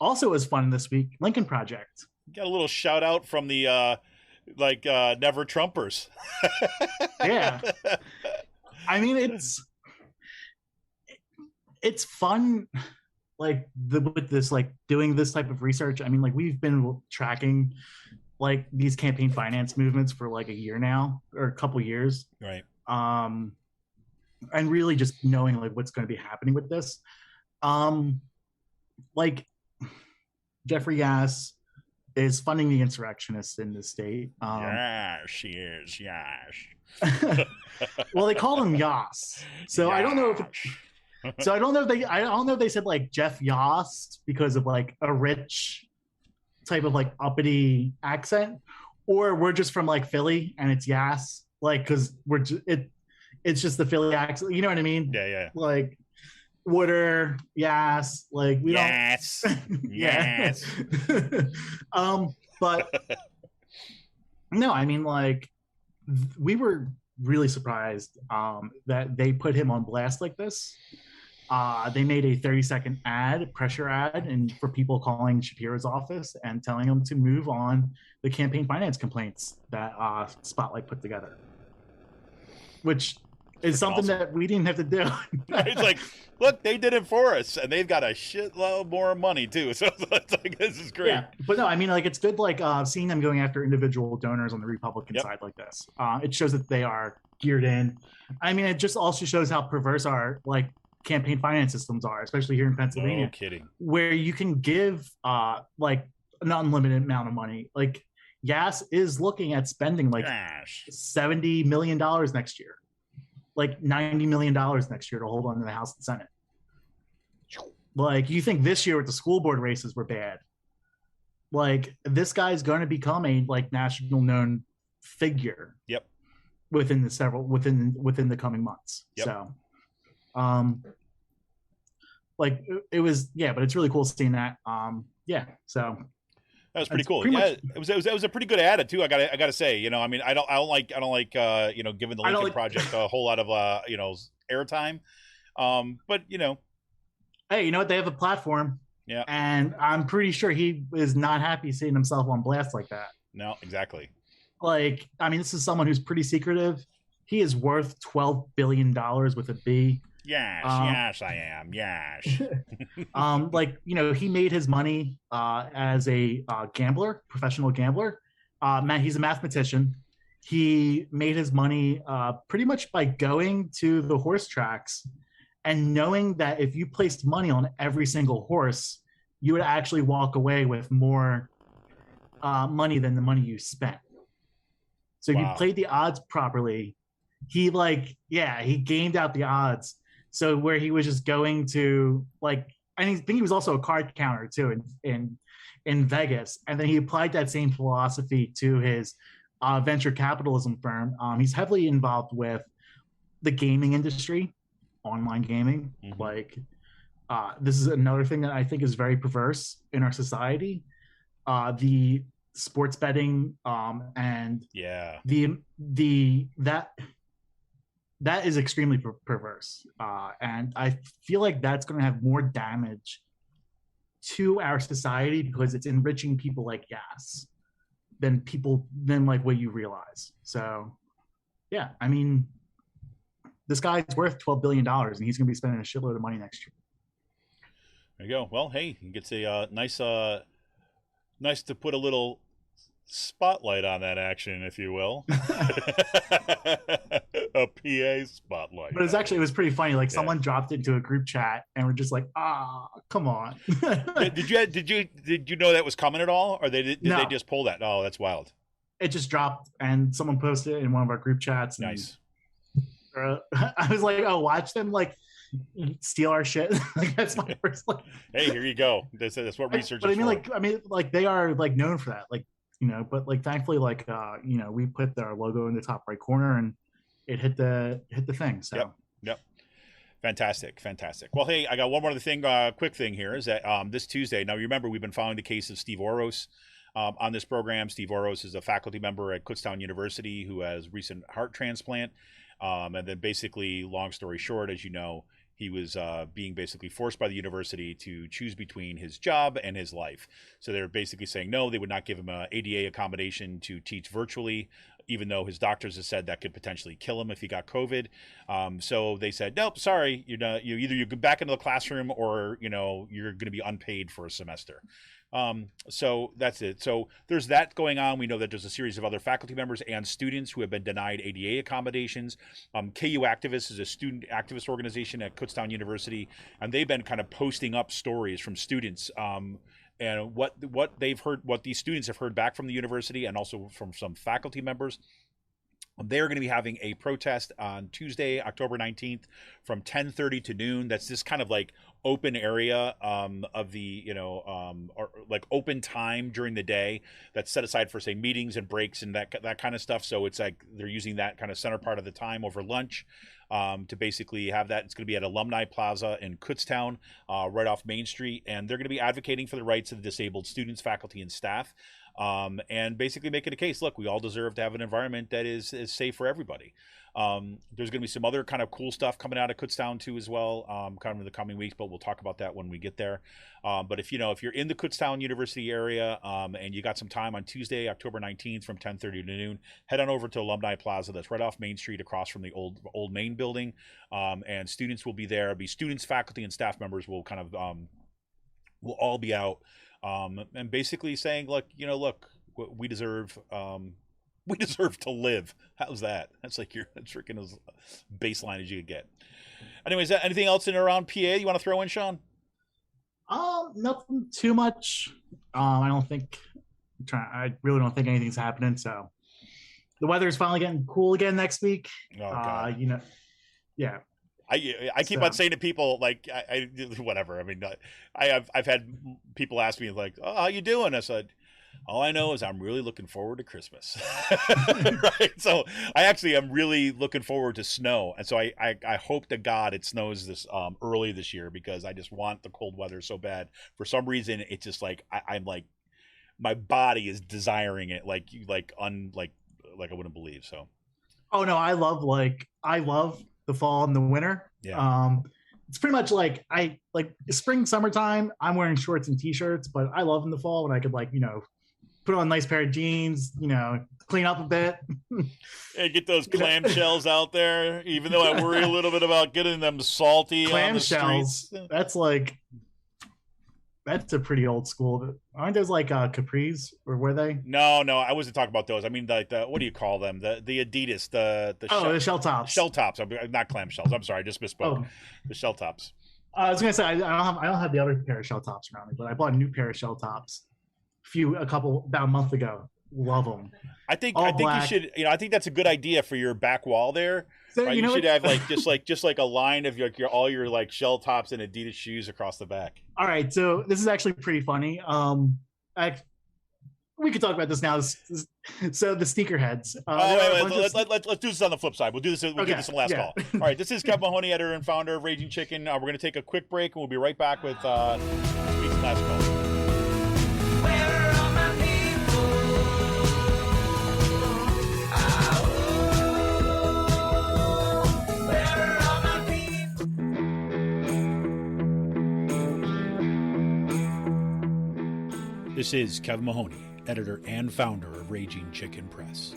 also was fun this week, Lincoln Project. Got a little shout out from the Never Trumpers. Yeah. I mean, it's fun, like with this, like doing this type of research. I mean, like we've been tracking like these campaign finance movements for like a year now or a couple years. Right. And really just knowing like what's going to be happening with this. Like Jeffrey Ehasz is funding the insurrectionists in the state. She is. Well, they call him Ehasz. So I don't know if they said like Jeff Ehasz because of like a rich type of like uppity accent, or we're just from like Philly and it's Ehasz, like because it's just the Philly accent. You know what I mean? Yeah. Like Wooder, Ehasz, like we yes. don't. Yes. But no, I mean like we were really surprised that they put him on blast like this. They made a 30-second pressure ad, and for people calling Shapiro's office and telling them to move on the campaign finance complaints that Spotlight put together, which is something that we didn't have to do. It's like, look, they did it for us, and they've got a shitload more money too. So it's like, this is great. Yeah, but no, I mean, like it's good, like seeing them going after individual donors on the Republican side like this. It shows that they are geared in. I mean, it just also shows how perverse our like campaign finance systems are, especially here in Pennsylvania. No kidding. Where you can give like an unlimited amount of money. Like Ehasz is looking at spending like $70 million next year, like $90 million next year to hold on to the House and Senate. Like you think this year with the school board races were bad. Like this guy's going to become a like national known figure. Yep. Within the coming months. Yep. So like it was, but it's really cool seeing that. So that was pretty cool. It was a pretty good ad too. I gotta say, you know, I mean, I don't like you know, giving the Lincoln Project a whole lot of airtime. But you know, hey, you know what? They have a platform. Yeah. And I'm pretty sure he is not happy seeing himself on blast like that. No, exactly. Like, I mean, this is someone who's pretty secretive. He is worth $12 billion with a B. Yes, I am. Yes. Like, you know, he made his money as a gambler, professional gambler. He's a mathematician. He made his money pretty much by going to the horse tracks and knowing that if you placed money on every single horse, you would actually walk away with more money than the money you spent. So if you played the odds properly, he gamed out the odds. So where he was just going to like, I think he was also a card counter too in Vegas. And then he applied that same philosophy to his venture capitalism firm. He's heavily involved with the gaming industry, online gaming. Mm-hmm. Like this is another thing that I think is very perverse in our society. The sports betting and that is extremely perverse, and I feel like that's going to have more damage to our society because it's enriching people like Ehasz than like what you realize. So yeah, I mean, this guy's worth $12 billion, and he's going to be spending a shitload of money next year. There you go. Well, hey, he gets a nice to put a little spotlight on that action, if you will. A PA spotlight. But it was pretty funny. Like someone dropped it into a group chat, and we're just like, come on. Did you know that was coming at all, or did they just pull that? Oh, that's wild. It just dropped, and someone posted it in one of our group chats. Nice. I was like, oh, watch them like steal our shit. Like that's my first. Like, hey, here you go. That's what research. But is I mean, they are like known for that. Like, but like thankfully, like we put our logo in the top right corner, and it hit the thing. So. Yep. Fantastic. Well, hey, I got one more thing. Quick thing here is that this Tuesday. Now, you remember we've been following the case of Steve Oros on this program. Steve Oros is a faculty member at Kutztown University who has recent heart transplant. And then basically, long story short, as you know, he was being basically forced by the university to choose between his job and his life. So they're basically saying no, they would not give him an ADA accommodation to teach virtually, even though his doctors have said that could potentially kill him if he got COVID. So they said, nope, sorry, you either you go back into the classroom or you're going to be unpaid for a semester. So that's it. So there's that going on. We know that there's a series of other faculty members and students who have been denied ADA accommodations. KU Activists is a student activist organization at Kutztown University, and they've been kind of posting up stories from students and what they've heard, what these students have heard back from the university and also from some faculty members. They're going to be having a protest on Tuesday, October 19th from 10:30 to noon. That's this kind of like open area of the, or like open time during the day that's set aside for, say, meetings and breaks and that kind of stuff. So it's like they're using that kind of center part of the time over lunch to basically have that. It's going to be at Alumni Plaza in Kutztown, right off Main Street. And they're going to be advocating for the rights of the disabled students, faculty, and staff. And basically making a case, look, we all deserve to have an environment that is safe for everybody. There's going to be some other kind of cool stuff coming out of Kutztown too as well, kind of in the coming weeks, but we'll talk about that when we get there. But if you're in the Kutztown University area and you got some time on Tuesday, October 19th from 10:30 to noon, head on over to Alumni Plaza. That's right off Main Street across from the old main building. And students will be there. It'll be students, faculty, and staff members will kind of will all be out. And basically saying, look, we deserve to live. How's that? That's like that's freaking as baseline as you could get. Anyways, anything else in and around PA you want to throw in, Sean? Nothing too much. I really don't think anything's happening. So the weather's finally getting cool again next week. Oh, God. Yeah. I keep on saying to people, like, I whatever. I mean, I've had people ask me, like, oh, how you doing? I said, all I know is I'm really looking forward to Christmas. Right? So I actually am really looking forward to snow. And so I hope to God it snows this early this year, because I just want the cold weather so bad. For some reason, it's just like, I'm like, my body is desiring it like I wouldn't believe. So. Oh, no, I love the fall and the winter. Yeah. It's pretty much like I like spring, summertime. I'm wearing shorts and t-shirts, but I love in the fall when I could put on a nice pair of jeans, clean up a bit. Hey, get those clamshells out there. Even though I worry a little bit about getting them salty on the streets. That's a pretty old school. Aren't those like capris, or were they? No, I wasn't talking about those. I mean, like what do you call them? The Adidas, the shell tops. Shell tops. Not clamshells. I'm sorry, I just misspoke. The shell tops. I was gonna say I don't have the other pair of shell tops around me, but I bought a new pair of shell tops about a month ago. Love them. I think you should. I think that's a good idea for your back wall there. So, right? You should have just like a line of all your like shell tops and Adidas shoes across the back. All right, so this is actually pretty funny. We could talk about this now. So the sneakerheads. Let's do this on the flip side. We'll do this. Do this on the last call. All right, this is Kevin Mahoney, editor and founder of Raging Chicken. We're going to take a quick break, and we'll be right back with this week's last call. This is Kevin Mahoney, editor and founder of Raging Chicken Press.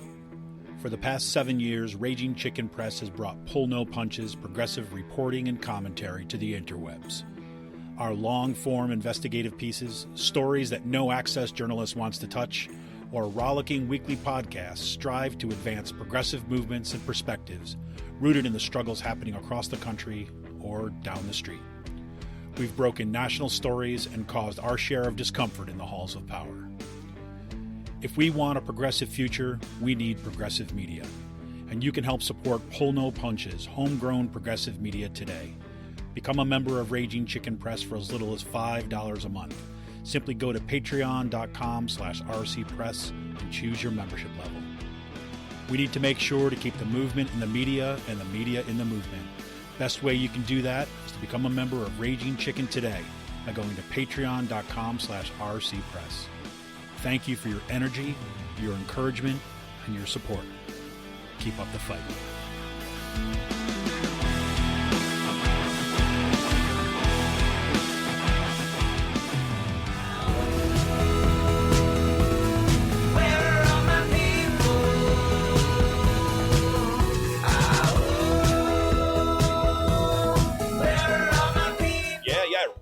For the past 7 years, Raging Chicken Press has brought pull no punches, progressive reporting and commentary to the interwebs. Our long-form investigative pieces, stories that no access journalist wants to touch, or rollicking weekly podcasts strive to advance progressive movements and perspectives rooted in the struggles happening across the country or down the street. We've broken national stories and caused our share of discomfort in the halls of power. If we want a progressive future, we need progressive media. And you can help support Pull No Punches, homegrown progressive media today. Become a member of Raging Chicken Press for as little as $5 a month. Simply go to patreon.com/rcpress and choose your membership level. We need to make sure to keep the movement in the media and the media in the movement. Best way you can do that is to become a member of Raging Chicken today by going to patreon.com/rcpress. Thank you for your energy, your encouragement, and your support. Keep up the fight.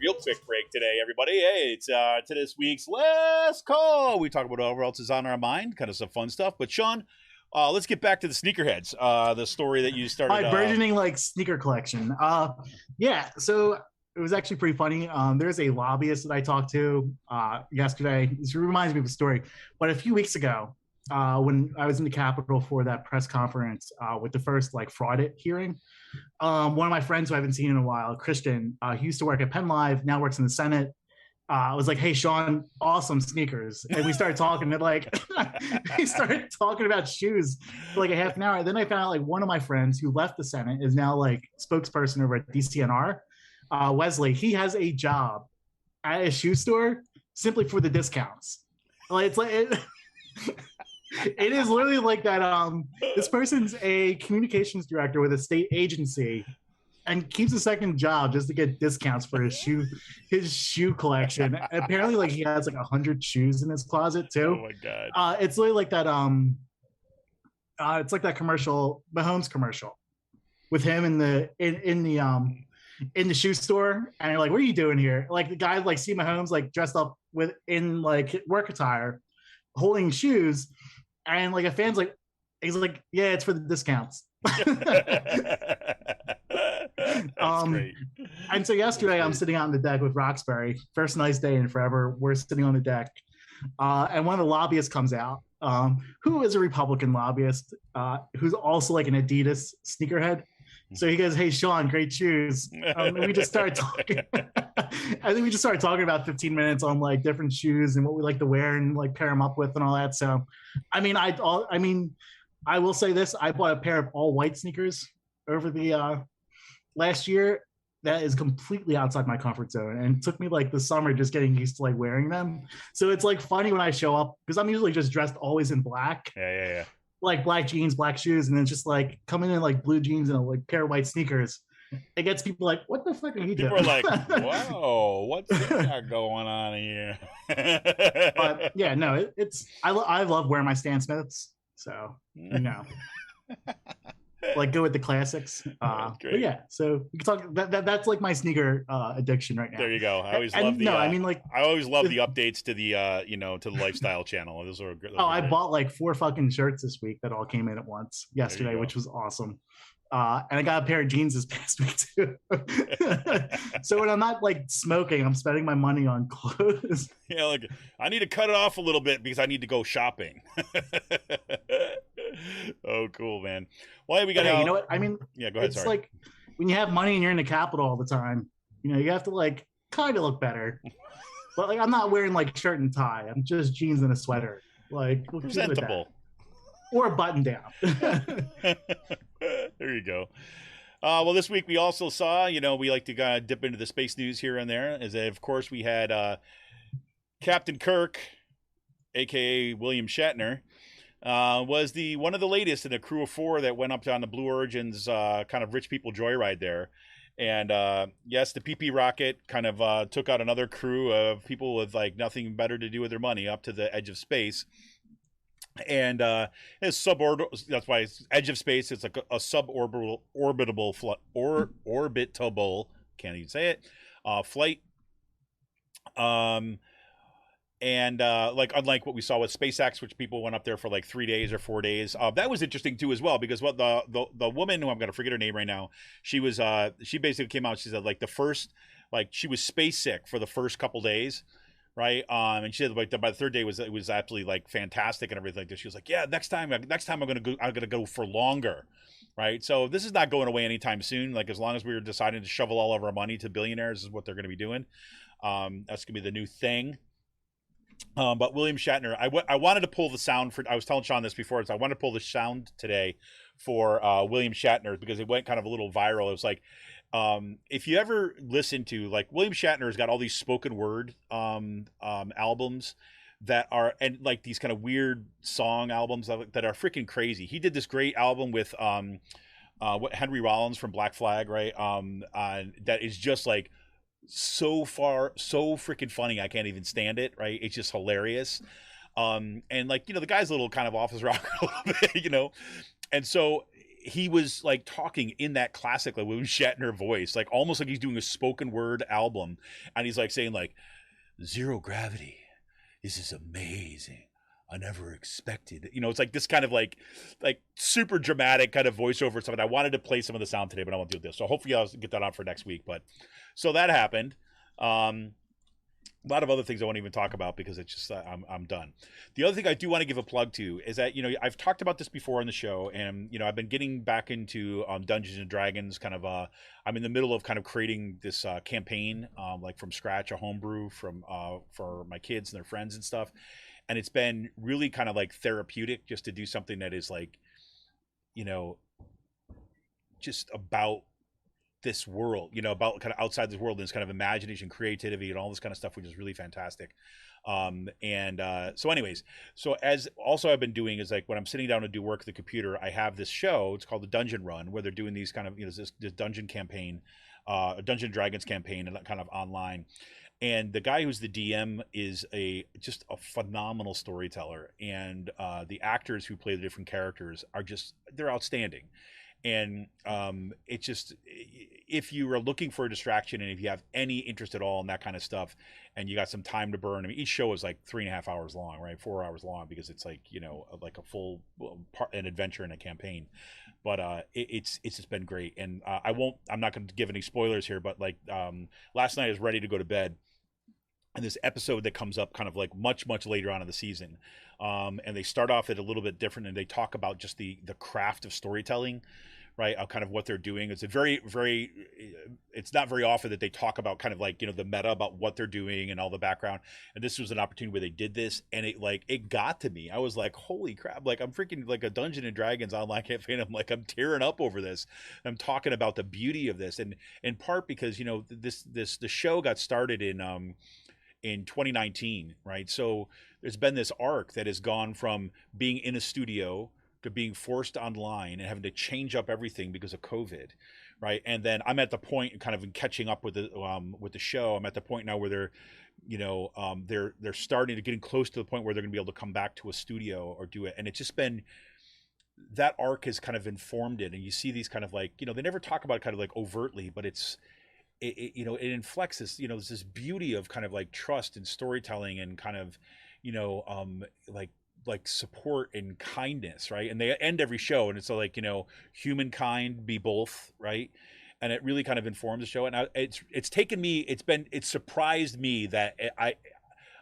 Real quick break today, everybody. Hey, it's to this week's Last Call. We talk about whatever else is on our mind, kind of some fun stuff. But Sean, let's get back to the sneakerheads. The story that you started. My burgeoning sneaker collection. Yeah, so it was actually pretty funny. There's a lobbyist that I talked to yesterday. This reminds me of a story. But a few weeks ago, when I was in the Capitol for that press conference with the first fraud hearing, one of my friends who I haven't seen in a while, Christian, he used to work at Penn Live, now works in the Senate. I was like, "Hey, Sean, awesome sneakers," and we started talking. And he started talking about shoes for a half an hour. And then I found out one of my friends who left the Senate is now spokesperson over at DCNR. Wesley, he has a job at a shoe store simply for the discounts. It is literally like that. This person's a communications director with a state agency and keeps a second job just to get discounts for his shoe collection. And apparently, he has 100 shoes in his closet too. Oh my god! It's literally like that. It's like that commercial, Mahomes commercial, with him in the shoe store, and you're like, "What are you doing here?" The guy see Mahomes dressed up in work attire, holding shoes. And a fan's he's yeah, it's for the discounts. That's great. And so yesterday I'm sitting out on the deck with Roxbury. First nice day in forever. We're sitting on the deck. And one of the lobbyists comes out, who is a Republican lobbyist, who's also an Adidas sneakerhead. So he goes, "Hey, Sean, great shoes." And we just started talking. I think we just started talking about 15 minutes on different shoes and what we like to wear and pair them up with and all that. So, I will say this: I bought a pair of all white sneakers over the last year. That is completely outside my comfort zone, and it took me the summer just getting used to wearing them. So it's funny when I show up because I'm usually just dressed always in black. Yeah. Black jeans, black shoes, and then just coming in blue jeans and a pair of white sneakers. It gets people "What the fuck are you doing?" People are "Whoa, what's that going on here?" But yeah, no, I love wearing my Stan Smiths, so go with the classics. But yeah, so we can talk. That's my sneaker addiction right now. There you go. I always love the. I always love the updates to the to the lifestyle channel. Those are good. I bought 4 fucking shirts this week that all came in at once yesterday, which was awesome. And I got a pair of jeans this past week too. So when I'm not smoking, I'm spending my money on clothes. Yeah, I need to cut it off a little bit because I need to go shopping. Oh, cool, man. Well, we got. You know what? Yeah, go ahead. It's sorry. When you have money and you're in the Capitol all the time, you have to kind of look better. But I'm not wearing shirt and tie. I'm just jeans and a sweater. Presentable. Or a button down. There you go. Well, this week we also saw, we like to dip into the space news here and there. Of course, we had Captain Kirk, a.k.a. William Shatner, was one of the latest in a crew of 4 that went up on the Blue Origin's kind of rich people joyride there. And yes, the PP rocket kind of took out another crew of people with nothing better to do with their money up to the edge of space. And it's suborbital. That's why it's edge of space. It's like a suborbital, orbitable. Can't even say it. Flight. And like unlike what we saw with SpaceX, which people went up there for like 3 days or 4 days, that was interesting too as well, because what the woman, who I'm gonna forget her name right now, she was she basically came out. She said like the first, like she was space sick for the first couple days, right? And she said like by the third day it was absolutely like fantastic and everything like this. She was like, yeah, next time I'm gonna go for longer, right? So this is not going away anytime soon. Like as long as we're deciding to shovel all of our money to billionaires is what they're gonna be doing. That's gonna be the new thing. But William Shatner, I wanted to pull the sound for. I was telling Sean this before. So I wanted to pull the sound today for William Shatner because it went kind of a little viral. It was like, if you ever listen to like William Shatner's got all these spoken word albums that are, and like these kind of weird song albums that are freaking crazy. He did this great album with Henry Rollins from Black Flag, right? That is just like so freaking funny. I can't even stand it, right? It's just hilarious. And like, the guy's a little kind of off his rocker a little bit, and so he was like talking in that classic like William Shatner voice, like almost like he's doing a spoken word album, and he's like saying like, zero gravity, this is amazing, I never expected. It's like this kind of like super dramatic kind of voiceover stuff. And I wanted to play some of the sound today, but I won't do this. So hopefully I'll get that on for next week. But so that happened. A lot of other things I won't even talk about because it's just I'm done. The other thing I do want to give a plug to is that I've talked about this before on the show, and I've been getting back into Dungeons and Dragons. Kind of I'm in the middle of kind of creating this campaign like from scratch, a homebrew for my kids and their friends and stuff. And it's been really kind of like therapeutic just to do something that is like, just about this world, about kind of outside this world and this kind of imagination, creativity, and all this kind of stuff, which is really fantastic. So anyways, so as also I've been doing is like when I'm sitting down to do work at the computer, I have this show, it's called the Dungeon Run, where they're doing these kind of, this dungeon campaign, a Dungeon Dragons campaign, and kind of online. And the guy who's the DM is just a phenomenal storyteller, and the actors who play the different characters they're outstanding. And it's just, if you are looking for a distraction and if you have any interest at all in that kind of stuff, and you got some time to burn, I mean, each show is like 3.5 hours long, right? 4 hours long, because it's like like a full an adventure in a campaign. But it's just been great, and I'm not going to give any spoilers here, but like last night I was ready to go to bed. And this episode that comes up kind of like much later on in the season, and they start off it a little bit different, and they talk about just the craft of storytelling, right? Kind of what they're doing. It's a very it's not very often that they talk about kind of like the meta about what they're doing and all the background. And this was an opportunity where they did this, and it got to me. I was like, holy crap! Like I'm freaking like a Dungeons and Dragons online campaign. I'm like, I'm tearing up over this. I'm talking about the beauty of this, and in part because the show got started in 2019, right? So there's been this arc that has gone from being in a studio to being forced online and having to change up everything because of COVID, right? And then I'm at the point kind of in catching up with the show. I'm at the point now where they're starting to getting close to the point where they're going to be able to come back to a studio or do it. And it's just been, that arc has kind of informed it. And you see these kind of like, they never talk about it kind of like overtly, but it inflects this, there's this beauty of kind of like trust and storytelling and kind of, like support and kindness, right? And they end every show and it's like, humankind be both, right? And it really kind of informs the show. And it's surprised me that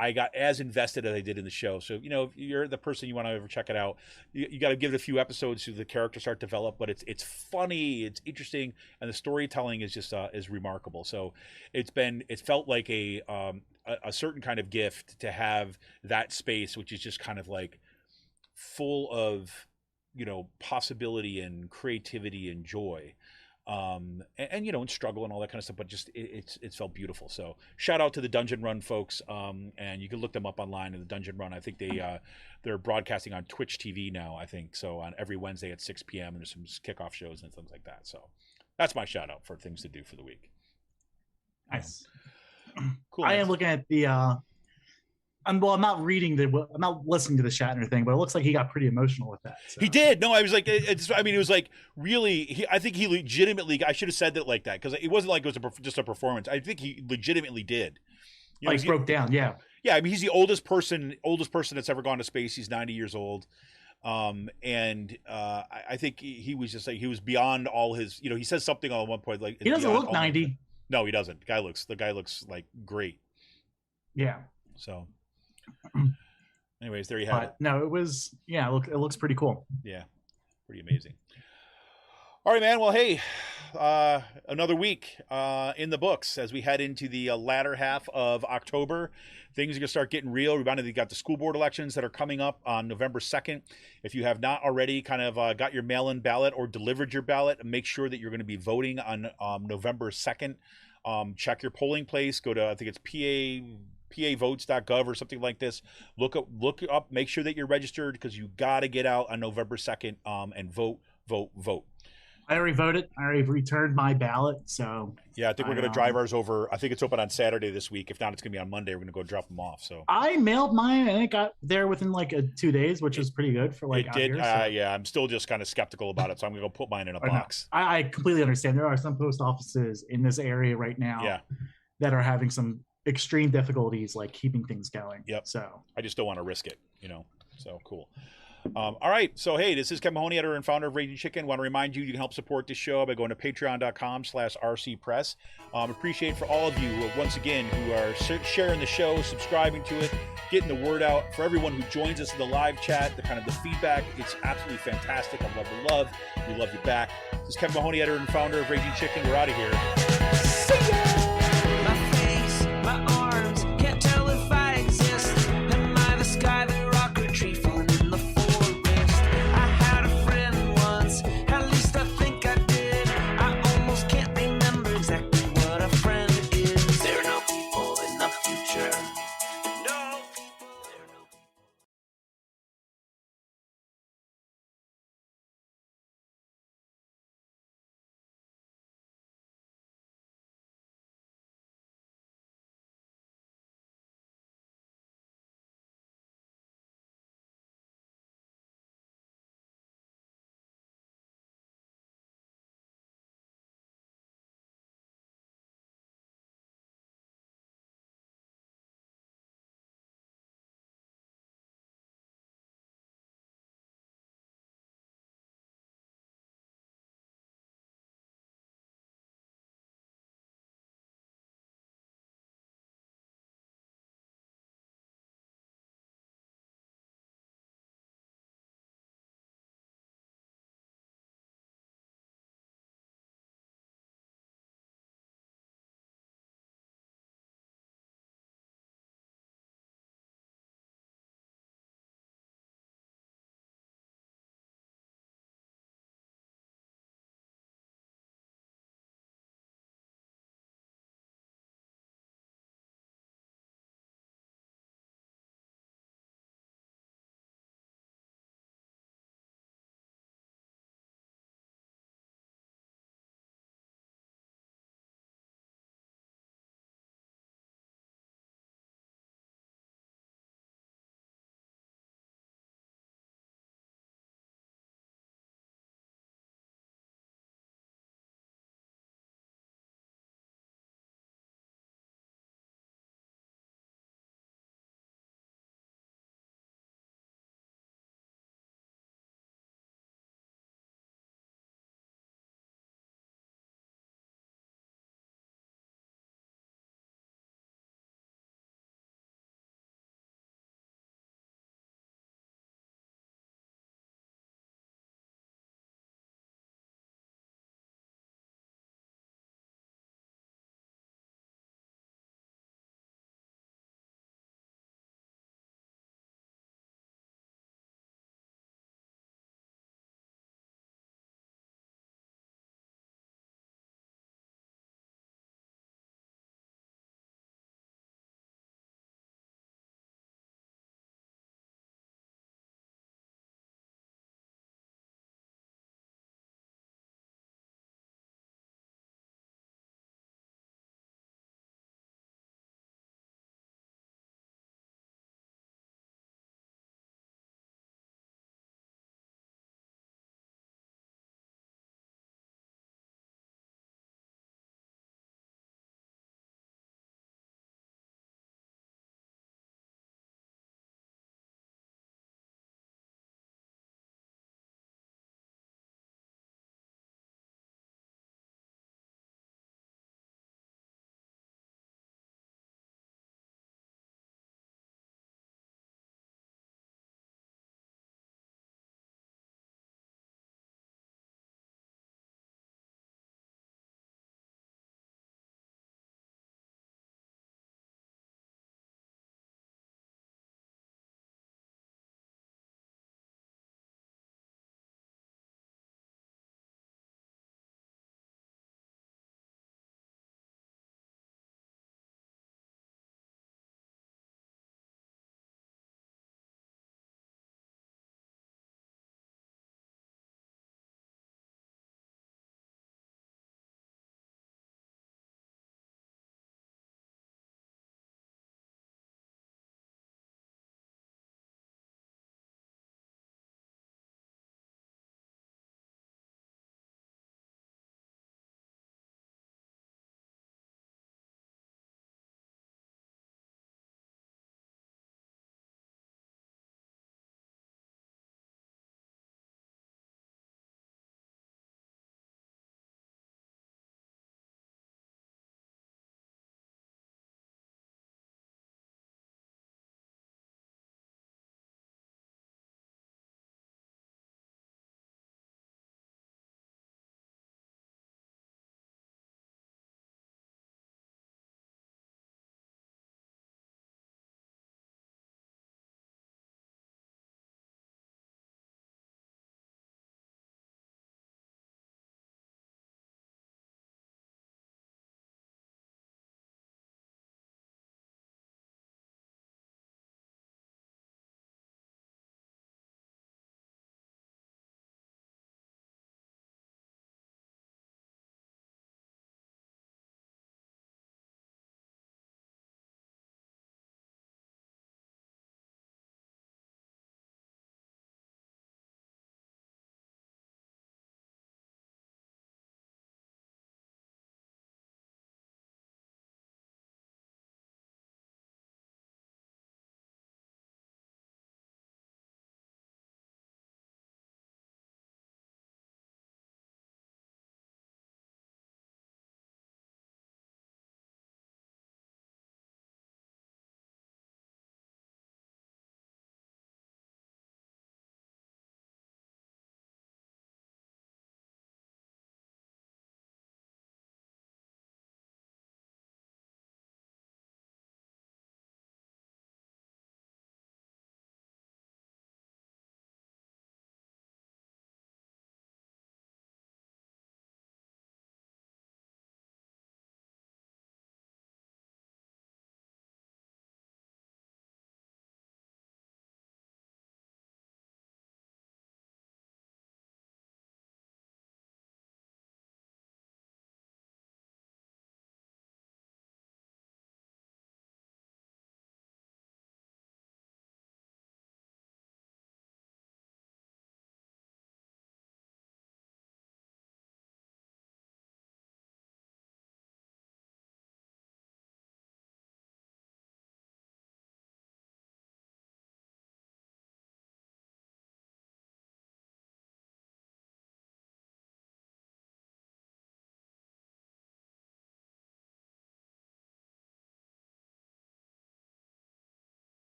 I got as invested as I did in the show. So, if you're the person you want to ever check it out, you got to give it a few episodes so the characters start to develop. But it's funny, it's interesting, and the storytelling is just is remarkable. So it felt like a certain kind of gift to have that space, which is just kind of like full of possibility and creativity and joy. And struggle and all that kind of stuff, but just it's felt beautiful. So shout out to the Dungeon Run folks, and you can look them up online in the Dungeon Run. I think they're broadcasting on Twitch TV now, I think, so on every Wednesday at 6 p.m. and there's some kickoff shows and things like that. So that's my shout out for things to do for the week. Nice. Cool. I am looking at the I'm not listening to the Shatner thing, but it looks like he got pretty emotional with that. So. He did. No, I was like, it was like really. I think he legitimately. I should have said that like that because it wasn't like it was just a performance. I think he legitimately did. You know, like broke down. Yeah. Yeah, I mean, he's the oldest person that's ever gone to space. He's 90 years old. I think he was just like, he was beyond all his, he says something on one point, like he doesn't look 90. No, he doesn't. The guy looks like great. Yeah. So anyways, there you have it. No, it looks pretty cool. Yeah. Pretty amazing. All right, man. Well, hey, another week in the books as we head into the latter half of October. Things are going to start getting real. Remember, you got the school board elections that are coming up on November 2nd. If you have not already kind of got your mail-in ballot or delivered your ballot, make sure that you're going to be voting on November 2nd. Check your polling place. Go to, I think it's pavotes.gov or something like this. Look up, make sure that you're registered because you got to get out on November 2nd and vote. I already voted. I already returned my ballot. So yeah, I think we're going to drive ours over. I think it's open on Saturday this week. If not, it's going to be on Monday. We're going to go drop them off. So I mailed mine and it got there within like 2 days, which is pretty good for like. It did. Here, so. Yeah, I'm still just kind of skeptical about it, so I'm going to go put mine in a box. I completely understand. There are some post offices in this area right now that are having some extreme difficulties, like keeping things going. Yep. So I just don't want to risk it, So cool. All right. So, hey, this is Kevin Mahoney, editor and founder of Raging Chicken. Want to remind you, you can help support this show by going to patreon.com/rcpress. Appreciate for all of you, once again, who are sharing the show, subscribing to it, getting the word out. For everyone who joins us in the live chat, the feedback, it's absolutely fantastic. I love the love. We love you back. This is Kevin Mahoney, editor and founder of Raging Chicken. We're out of here.